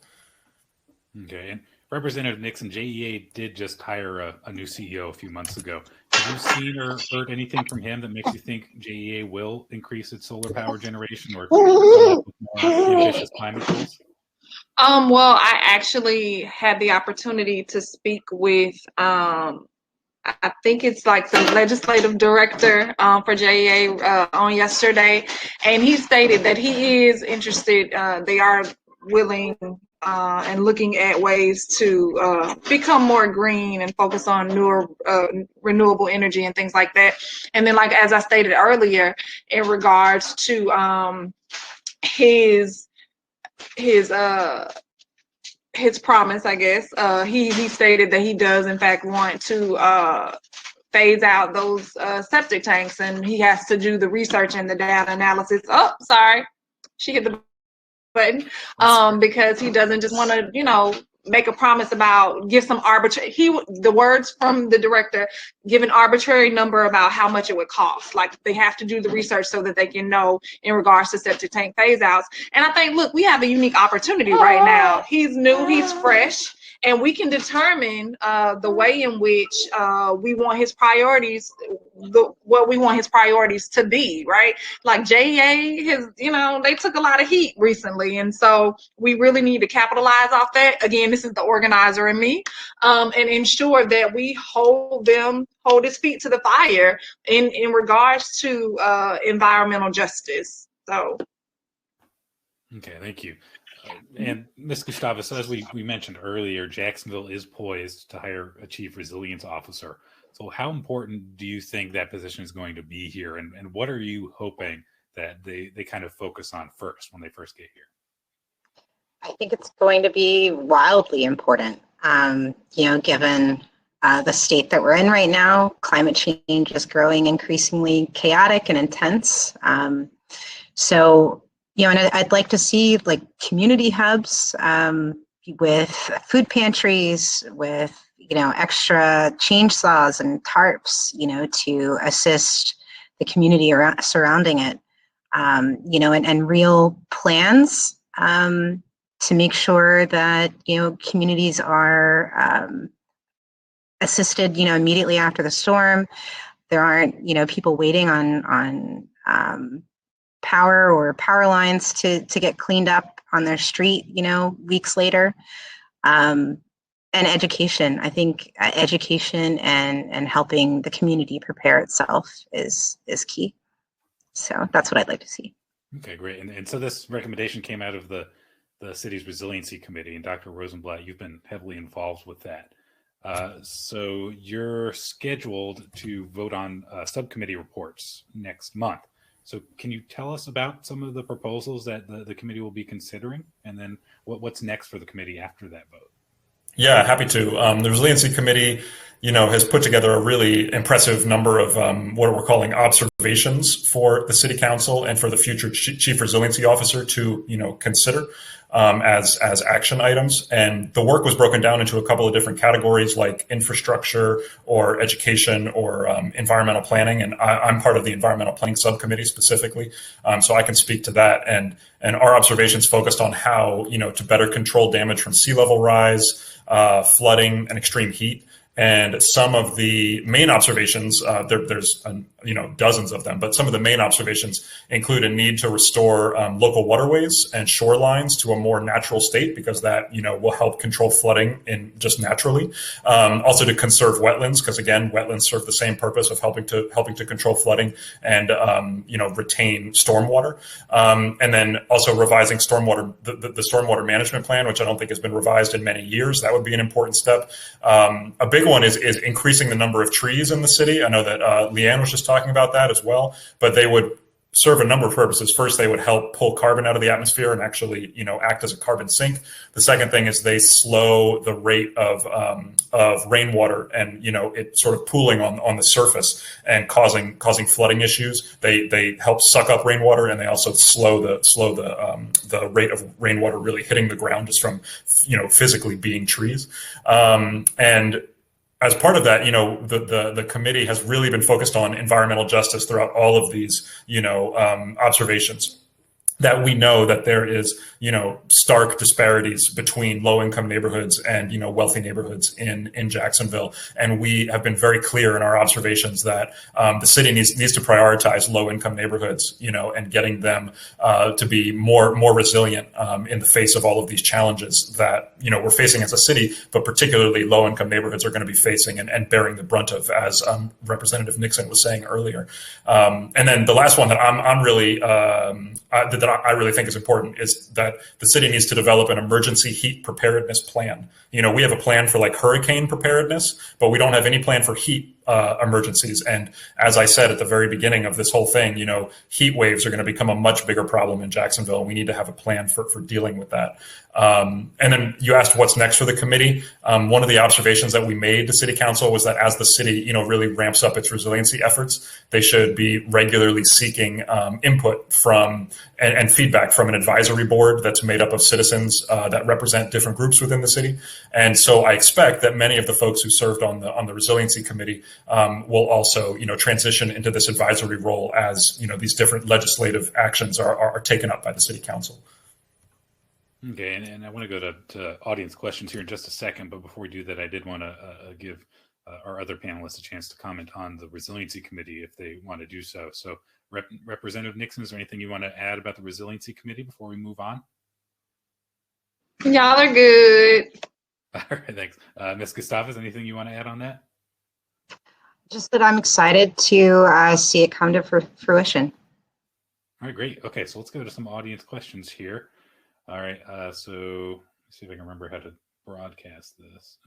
Okay, and Representative Nixon, JEA did just hire a new CEO a few months ago. Have you seen or heard anything from him that makes you think JEA will increase its solar power generation or come up with more ambitious climate goals? Well, I actually had the opportunity to speak with, I think it's like the legislative director for JEA on yesterday, and he stated that he is interested. They are willing and looking at ways to become more green and focus on newer renewable energy and things like that. And then, like as I stated earlier, in regards to his promise, I guess, he stated that he does in fact want to phase out those septic tanks, and he has to do the research and the data analysis. Oh, sorry, she hit the button. Because he doesn't just want to, make a promise about, give some arbitrary, the words from the director, give an arbitrary number about how much it would cost. Like, they have to do the research so that they can know in regards to septic tank phase outs. And I think, look, we have a unique opportunity right now. He's new, he's fresh, and we can determine the way in which we want his priorities, what we want his priorities to be, right? Like JEA has, they took a lot of heat recently, and so we really need to capitalize off that. Again, this is the organizer in me, and ensure that we hold his feet to the fire in regards to environmental justice. So. Okay, thank you. And Ms. Gustavus, as we mentioned earlier, Jacksonville is poised to hire a chief resilience officer. So how important do you think that position is going to be here? And what are you hoping that they kind of focus on first when they first get here? I think it's going to be wildly important, given the state that we're in right now. Climate change is growing increasingly chaotic and intense. And I'd like to see like community hubs with food pantries, with, extra chainsaws and tarps, to assist the community surrounding it, and real plans to make sure that, communities are assisted, immediately after the storm. There aren't, people waiting on power or power lines to get cleaned up on their street, weeks later. And education. I think education and helping the community prepare itself is key. So that's what I'd like to see. Okay, great. And so this recommendation came out of the city's resiliency committee, and Dr. Rosenblatt, you've been heavily involved with that. So you're scheduled to vote on subcommittee reports next month. So can you tell us about some of the proposals that the committee will be considering, and then what's next for the committee after that vote? Yeah, happy to. The Resiliency Committee, has put together a really impressive number of what we're calling observations for the City Council and for the future Chief Resiliency Officer to, consider as action items. And the work was broken down into a couple of different categories, like infrastructure or education or environmental planning. And I'm part of the environmental planning subcommittee specifically, so I can speak to that. And our observations focused on how, to better control damage from sea level rise, flooding, and extreme heat. And some of the main observations, there's dozens of them, but some of the main observations include a need to restore local waterways and shorelines to a more natural state, because that will help control flooding in just naturally. Also to conserve wetlands, because again, wetlands serve the same purpose of helping to control flooding and retain stormwater. And then also revising stormwater, the stormwater management plan, which I don't think has been revised in many years. That would be an important step. A big one is increasing the number of trees in the city. I know that Leanne was just talking about that as well, but they would serve a number of purposes. First, they would help pull carbon out of the atmosphere and actually, act as a carbon sink. The second thing is they slow the rate of rainwater and, it sort of pooling on the surface and causing flooding issues. They help suck up rainwater, and they also slow the rate of rainwater really hitting the ground just from, physically being trees. And as part of that, the committee has really been focused on environmental justice throughout all of these, observations. That we know that there is, stark disparities between low-income neighborhoods and, wealthy neighborhoods in Jacksonville. And we have been very clear in our observations that the city needs to prioritize low-income neighborhoods, and getting them to be more resilient in the face of all of these challenges that, we're facing as a city, but particularly low-income neighborhoods are going to be facing and bearing the brunt of, as Representative Nixon was saying earlier. And then the last one that I'm really that I really think is important is that the city needs to develop an emergency heat preparedness plan. We have a plan for like hurricane preparedness, but we don't have any plan for heat emergencies. And as I said at the very beginning of this whole thing, heat waves are going to become a much bigger problem in Jacksonville. We need to have a plan for dealing with that. And then you asked what's next for the committee. One of the observations that we made to City Council was that as the city, really ramps up its resiliency efforts, they should be regularly seeking input from and feedback from an advisory board that's made up of citizens that represent different groups within the city. And so I expect that many of the folks who served on the resiliency committee will also, transition into this advisory role as, these different legislative actions are taken up by the City Council. Okay, and I want to go to audience questions here in just a second, but before we do that, I did want to give our other panelists a chance to comment on the Resiliency Committee if they want to do so. So, Representative Nixon, is there anything you want to add about the Resiliency Committee before we move on? Y'all are good. All right, thanks. Ms. Gustavus, anything you want to add on that? Just that I'm excited to see it come to fruition. All right, great. Okay, so let's go to some audience questions here. All right, so let's see if I can remember how to broadcast this.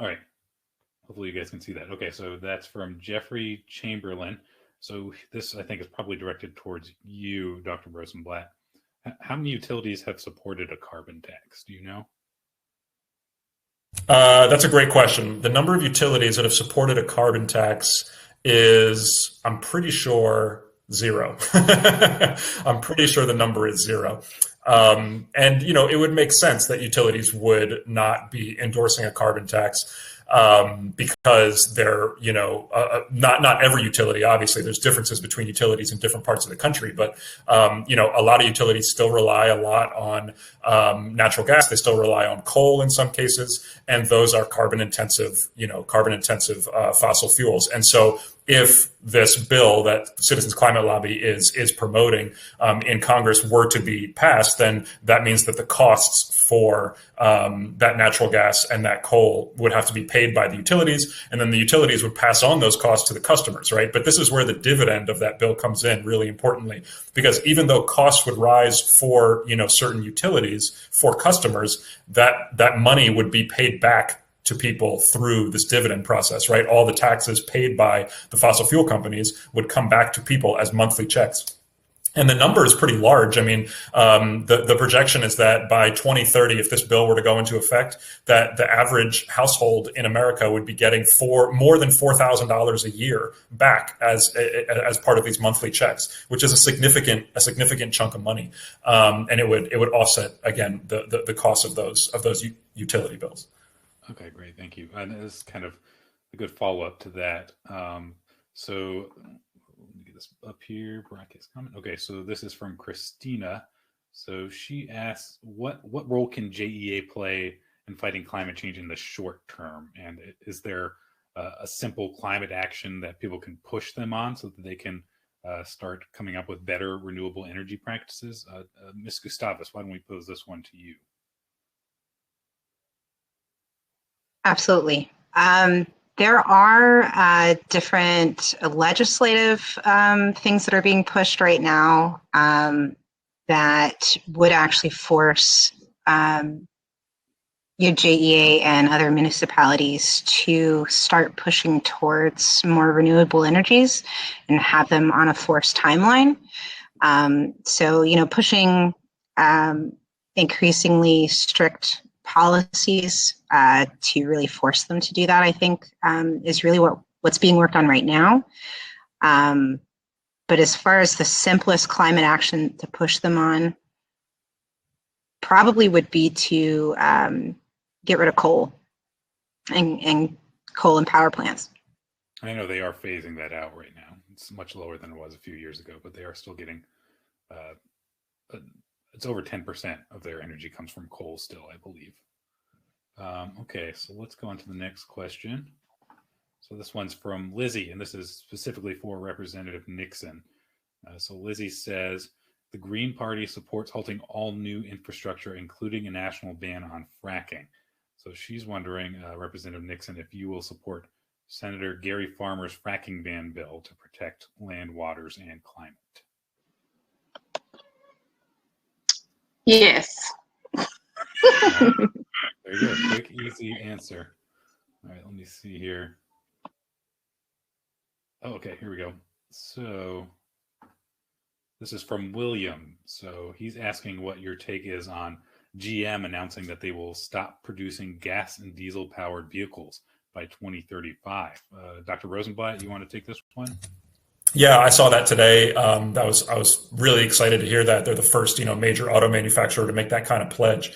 All right, hopefully you guys can see that. Okay, so that's from Jeffrey Chamberlain. So this, I think, is probably directed towards you, Dr. Rosenblatt. How many utilities have supported a carbon tax? Do you know? That's a great question. The number of utilities that have supported a carbon tax is, I'm pretty sure, 0. I'm pretty sure the number is 0. And, it would make sense that utilities would not be endorsing a carbon tax because they're, not every utility, obviously there's differences between utilities in different parts of the country, but, a lot of utilities still rely a lot on natural gas. They still rely on coal in some cases, and those are carbon intensive fossil fuels. And so if this bill that Citizens Climate Lobby is promoting in Congress were to be passed, then that means that the costs for that natural gas and that coal would have to be paid by the utilities, and then the utilities would pass on those costs to the customers, right? But this is where the dividend of that bill comes in really importantly, because even though costs would rise for certain utilities for customers, that money would be paid back to people through this dividend process, right? All the taxes paid by the fossil fuel companies would come back to people as monthly checks. And the number is pretty large. I mean, the projection is that by 2030, if this bill were to go into effect, that the average household in America would be getting more than $4,000 a year back as part of these monthly checks, which is a significant chunk of money, and it would offset again the cost of those utility bills. Okay, great, thank you. And this is kind of a good follow-up to that. So let me get this up here, broadcast comment. Okay, so this is from Christina. So she asks, what role can JEA play in fighting climate change in the short term? And is there a simple climate action that people can push them on so that they can start coming up with better renewable energy practices? Ms. Gustavus, why don't we pose this one to you? Absolutely. There are different legislative things that are being pushed right now that would actually force your JEA and other municipalities to start pushing towards more renewable energies and have them on a forced timeline. So, pushing increasingly strict policies to really force them to do that, I think, is really what's being worked on right now. But as far as the simplest climate action to push them on, probably would be to get rid of coal and coal and power plants. I know they are phasing that out right now. It's much lower than it was a few years ago, but they are still getting, it's over 10% of their energy comes from coal still, I believe. Okay, so let's go on to the next question. So this one's from Lizzie, and this is specifically for Representative Nixon. So Lizzie says, the Green Party supports halting all new infrastructure, including a national ban on fracking. So she's wondering, Representative Nixon, if you will support Senator Gary Farmer's fracking ban bill to protect land, waters, and climate. Yes. Right. There you go. Quick, easy answer. All right, let me see here. Oh, okay, here we go. So this is from William. So he's asking what your take is on GM announcing that they will stop producing gas and diesel powered vehicles by 2035. Dr. Rosenblatt, you want to take this one? Yeah, I saw that today. I was really excited to hear that they're the first, major auto manufacturer to make that kind of pledge.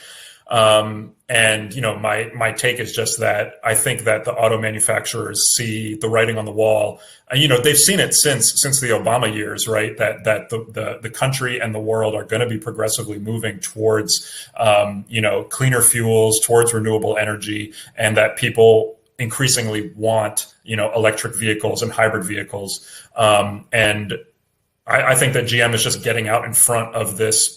And my take is just that I think that the auto manufacturers see the writing on the wall. They've seen it since the Obama years, right? That the country and the world are going to be progressively moving towards cleaner fuels, towards renewable energy, and that people increasingly want electric vehicles and hybrid vehicles. And I think that GM is just getting out in front of this,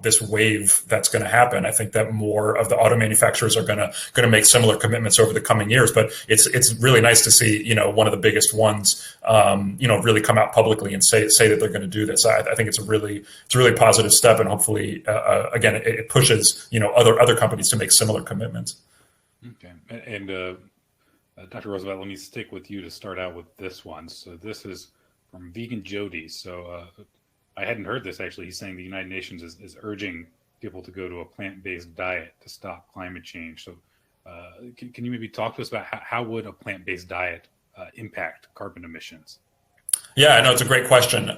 this wave that's going to happen. I think that more of the auto manufacturers are going to make similar commitments over the coming years. But it's really nice to see, one of the biggest ones, really come out publicly and say that they're going to do this. I think it's a really positive step, and hopefully, again, it pushes, other companies to make similar commitments. Okay, and Dr. Roosevelt, let me stick with you to start out with this one. So this is from Vegan Jody. So I hadn't heard this actually. He's saying the United Nations is urging people to go to a plant-based diet to stop climate change. So can you maybe talk to us about how would a plant-based diet impact carbon emissions? Yeah, I know it's a great question.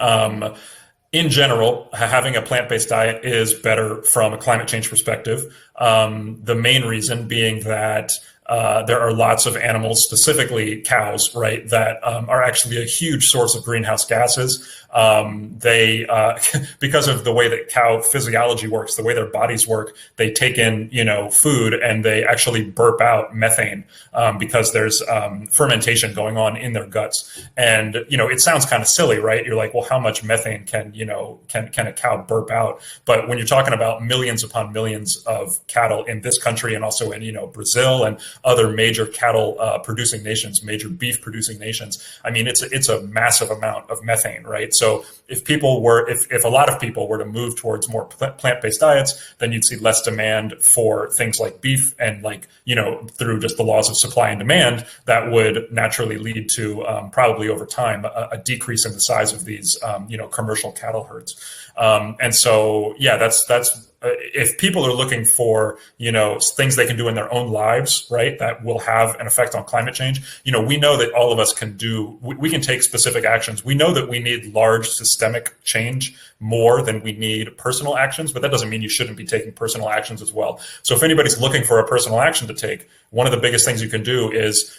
In general, having a plant-based diet is better from a climate change perspective. The main reason being that there are lots of animals, specifically cows, right, that are actually a huge source of greenhouse gases. They, because of the way that cow physiology works, the way their bodies work, they take in, food and they actually burp out methane because there's fermentation going on in their guts. And, it sounds kind of silly, right? You're like, well, how much methane can a cow burp out? But when you're talking about millions upon millions of cattle in this country and also in, Brazil and other major cattle producing nations, major beef producing nations, I mean, it's a massive amount of methane, right? So if a lot of people were to move towards more plant-based diets, then you'd see less demand for things like beef, and through just the laws of supply and demand, that would naturally lead to probably over time a decrease in the size of these commercial cattle herds. And so, yeah, that's if people are looking for, things they can do in their own lives, right, that will have an effect on climate change, we know that all of us can we can take specific actions. We know that we need large systemic change more than we need personal actions, but that doesn't mean you shouldn't be taking personal actions as well. So if anybody's looking for a personal action to take, one of the biggest things you can do is,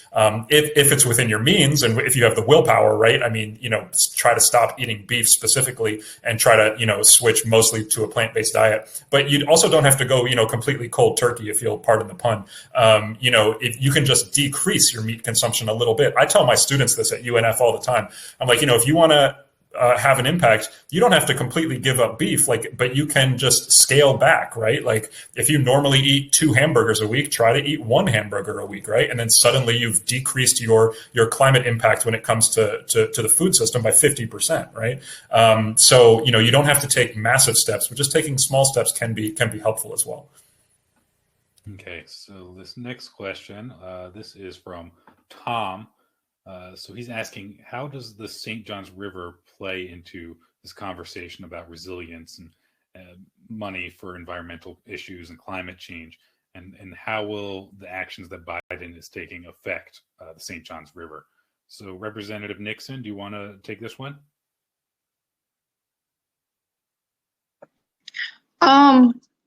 if it's within your means and if you have the willpower, right? I mean, try to stop eating beef specifically and try to, switch mostly to a plant-based diet. But you also don't have to go, completely cold turkey, if you'll pardon the pun. If you can just decrease your meat consumption a little bit. I tell my students this at UNF all the time. I'm like, if you want to have an impact, you don't have to completely give up beef, but you can just scale back, right? Like if you normally eat 2 hamburgers a week, try to eat 1 hamburger a week, right? And then suddenly you've decreased your climate impact when it comes to the food system by 50%, right? So, you don't have to take massive steps, but just taking small steps can be helpful as well. Okay, so this next question, this is from Tom. So he's asking, how does the St. Johns River play into this conversation about resilience and money for environmental issues and climate change? And how will the actions that Biden is taking affect the St. Johns River? So Representative Nixon, do you want to take this one?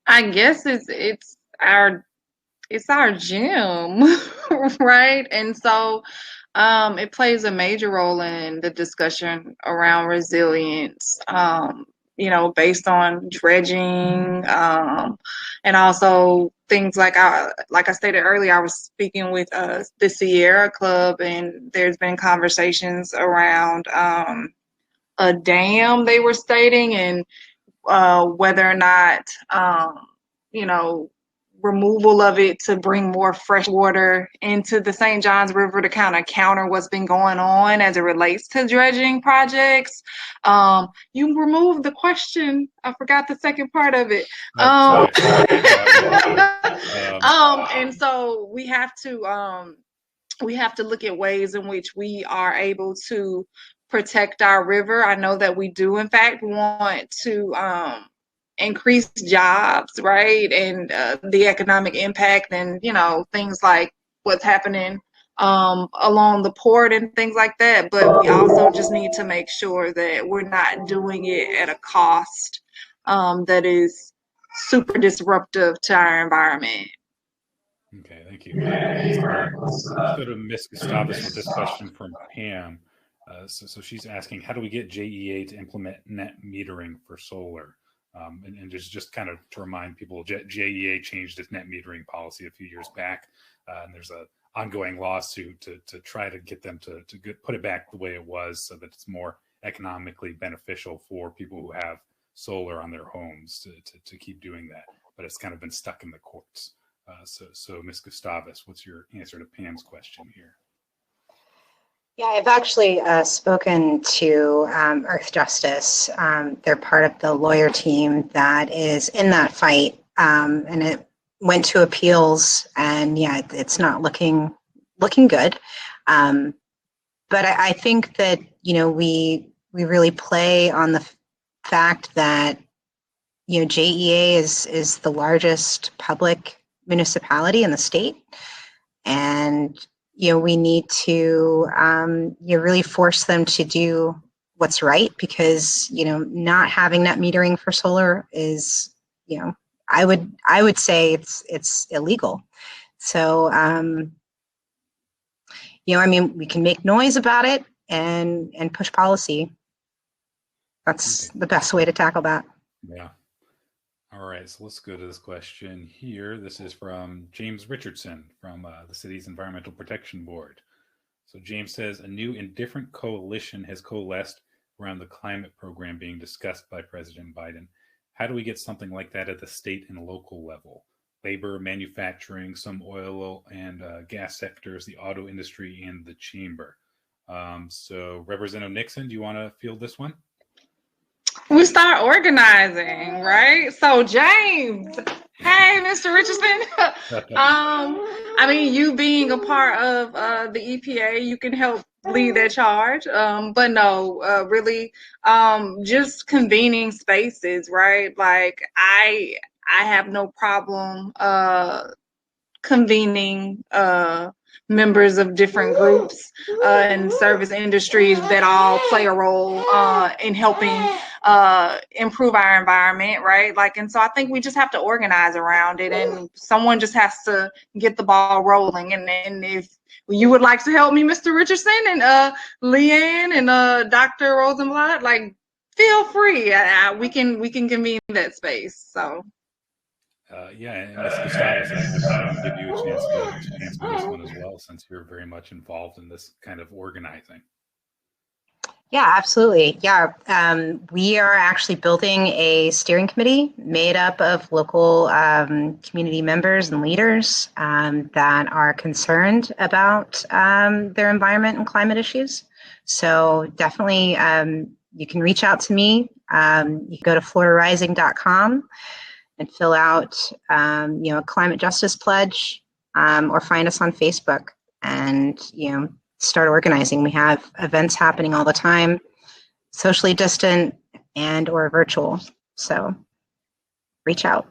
I guess it's our gym, right? And so it plays a major role in the discussion around resilience, based on dredging, and also things like I stated earlier, I was speaking with the Sierra Club, and there's been conversations around a dam they were stating, and whether or not, you know, removal of it to bring more fresh water into the St. Johns River to kind of counter what's been going on as it relates to dredging projects. You removed the question. I forgot the second part of it. And so we have to look at ways in which we are able to protect our river. I know that we do, in fact, want to increase jobs, right? And the economic impact, and, things like what's happening along the port and things like that. But we also just need to make sure that we're not doing it at a cost that is super disruptive to our environment. Okay, thank you. Let's go to Ms. Gustavus with this question from Pam. So she's asking, how do we get JEA to implement net metering for solar? And just kind of to remind people, JEA changed its net metering policy a few years back, and there's an ongoing lawsuit to try to get them to put it back the way it was, so that it's more economically beneficial for people who have solar on their homes to keep doing that. But it's kind of been stuck in the courts. So Ms. Gustavus, what's your answer to Pam's question here? Yeah, I've actually spoken to Earth Justice. They're part of the lawyer team that is in that fight, and it went to appeals. And yeah, it's not looking good. But I think that we really play on the fact that JEA is the largest public municipality in the state, and we need to really force them to do what's right, because not having net metering for solar is I would say it's illegal. So we can make noise about it and push policy. That's the best way to tackle that. Yeah. All right, so let's go to this question here. This is from James Richardson from the city's Environmental Protection Board. So James says, a new and different coalition has coalesced around the climate program being discussed by President Biden. How do we get something like that at the state and local level? Labor, manufacturing, some oil and gas sectors, the auto industry, and the chamber. So Representative Nixon, do you want to field this one? We start organizing, right? So James, hey, Mr. Richardson. You being a part of the EPA, you can help lead that charge. But no, really, just convening spaces, right? Like I have no problem convening members of different groups and service industries that all play a role in helping improve our environment, right? And so I think we just have to organize around it, and someone just has to get the ball rolling. And if you would like to help me, Mr. Richardson, and Leanne and Dr. Rosenblatt, feel free. We can convene that space. So. And Ms. Gustavus, I want to give you a chance to answer this one as well, since you're very much involved in this kind of organizing. Yeah, absolutely. Yeah, we are actually building a steering committee made up of local community members and leaders that are concerned about their environment and climate issues. So definitely, you can reach out to me. You can go to floridarising.com. and fill out, a climate justice pledge, or find us on Facebook and, start organizing. We have events happening all the time, socially distant and or virtual. So reach out.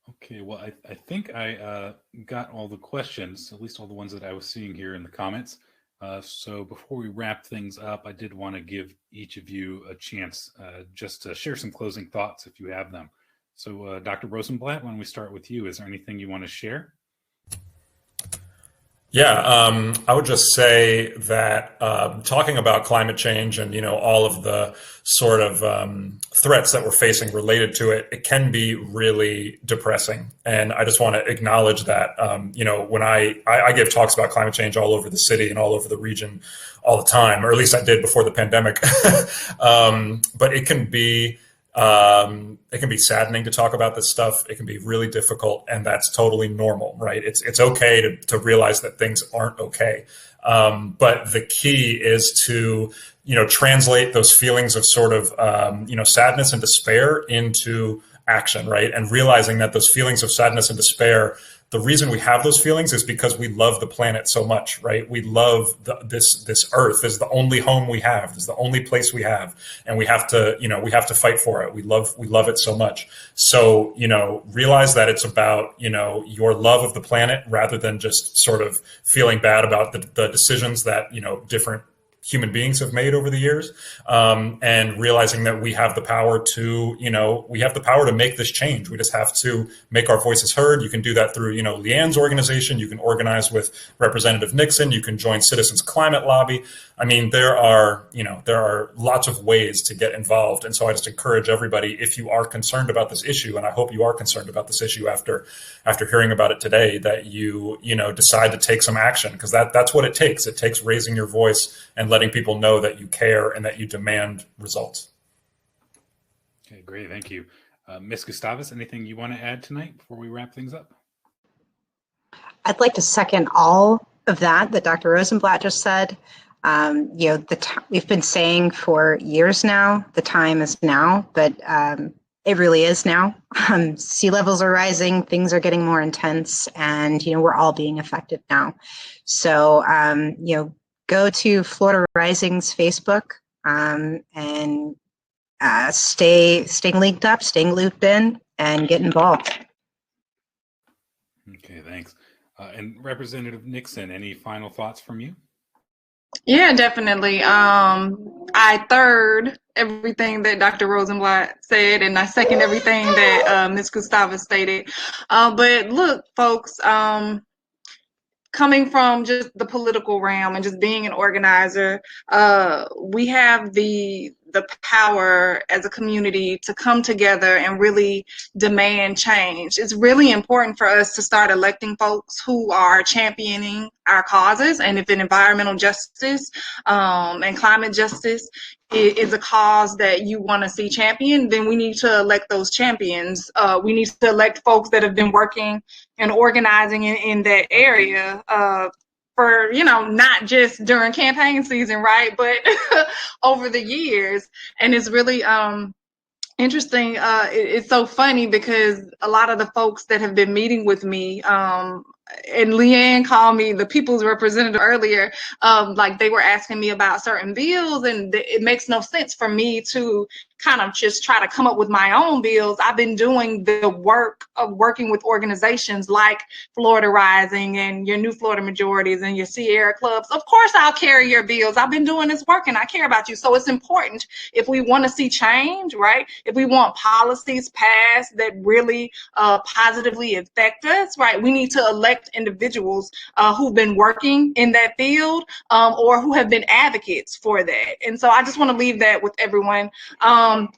Okay, well, I think I got all the questions, at least all the ones that I was seeing here in the comments. So before we wrap things up, I did want to give each of you a chance just to share some closing thoughts if you have them. So Dr. Rosenblatt, why don't we start with you? Is there anything you want to share? Yeah, I would just say that talking about climate change and all of the sort of threats that we're facing related to it, it can be really depressing. And I just want to acknowledge that. When I give talks about climate change all over the city and all over the region all the time, or at least I did before the pandemic. But it can be saddening to talk about this stuff. It can be really difficult, and that's totally normal, right? It's okay to realize that things aren't okay. But the key is to, translate those feelings of sort of, sadness and despair into action, right? And realizing that those feelings of sadness and despair, the reason we have those feelings is because we love the planet so much, right? We love this earth is the only home we have. It's the only place we have. And we have to fight for it. We love it so much. So, realize that it's about, your love of the planet rather than just sort of feeling bad about the decisions that, different human beings have made over the years, and realizing that we have the power to make this change. We just have to make our voices heard. You can do that through, Leanne's organization. You can organize with Representative Nixon. You can join Citizens Climate Lobby. I mean, there are lots of ways to get involved. And so I just encourage everybody, if you are concerned about this issue, and I hope you are concerned about this issue after hearing about it today, that you decide to take some action, because that's what it takes. It takes raising your voice and letting people know that you care and that you demand results. Okay, great. Thank you. Ms. Gustavus, anything you want to add tonight before we wrap things up? I'd like to second all of that Dr. Rosenblatt just said. We've been saying for years now, the time is now, but it really is now. Sea levels are rising, things are getting more intense, and we're all being affected now. So go to Florida Rising's Facebook and staying linked up, staying looped in, and get involved. Okay, thanks. And Representative Nixon, any final thoughts from you? Yeah, definitely. I third everything that Dr. Rosenblatt said, and I second everything that Ms. Gustavus stated. But look, folks, coming from just the political realm and just being an organizer, we have the power as a community to come together and really demand change. It's really important for us to start electing folks who are championing our causes. And if an environmental justice and climate justice is a cause that you want to see championed, then we need to elect those champions. We need to elect folks that have been working and organizing in that area for, not just during campaign season, right, but over the years. And it's really interesting. It's so funny because a lot of the folks that have been meeting with me, and Leanne called me the people's representative earlier, like they were asking me about certain bills, and it makes no sense for me to kind of just try to come up with my own bills. I've been doing the work of working with organizations like Florida Rising and your New Florida Majorities and your Sierra Clubs. Of course I'll carry your bills. I've been doing this work and I care about you. So it's important, if we want to see change, right? If we want policies passed that really positively affect us, right? We need to elect individuals who've been working in that field or who have been advocates for that. And so I just want to leave that with everyone.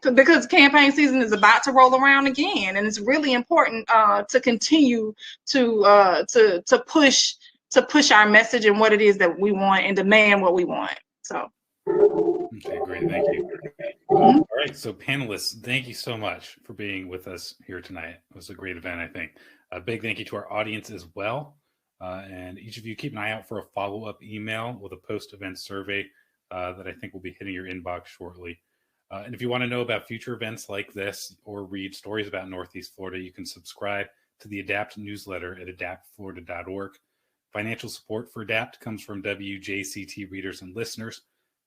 Because campaign season is about to roll around again, and it's really important to continue to push our message and what it is that we want and demand what we want. So. Okay, great, thank you. All right, so panelists, thank you so much for being with us here tonight. It was a great event, I think. A big thank you to our audience as well, and each of you keep an eye out for a follow-up email with a post-event survey that I think will be hitting your inbox shortly. And if you want to know about future events like this or read stories about Northeast Florida, you can subscribe to the ADAPT newsletter at adaptflorida.org. Financial support for ADAPT comes from WJCT readers and listeners,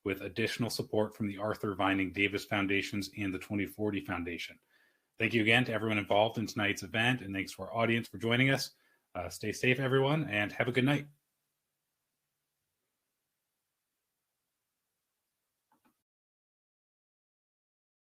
with additional support from the Arthur Vining Davis Foundations and the 2040 Foundation. Thank you again to everyone involved in tonight's event, and thanks to our audience for joining us. Stay safe, everyone, and have a good night.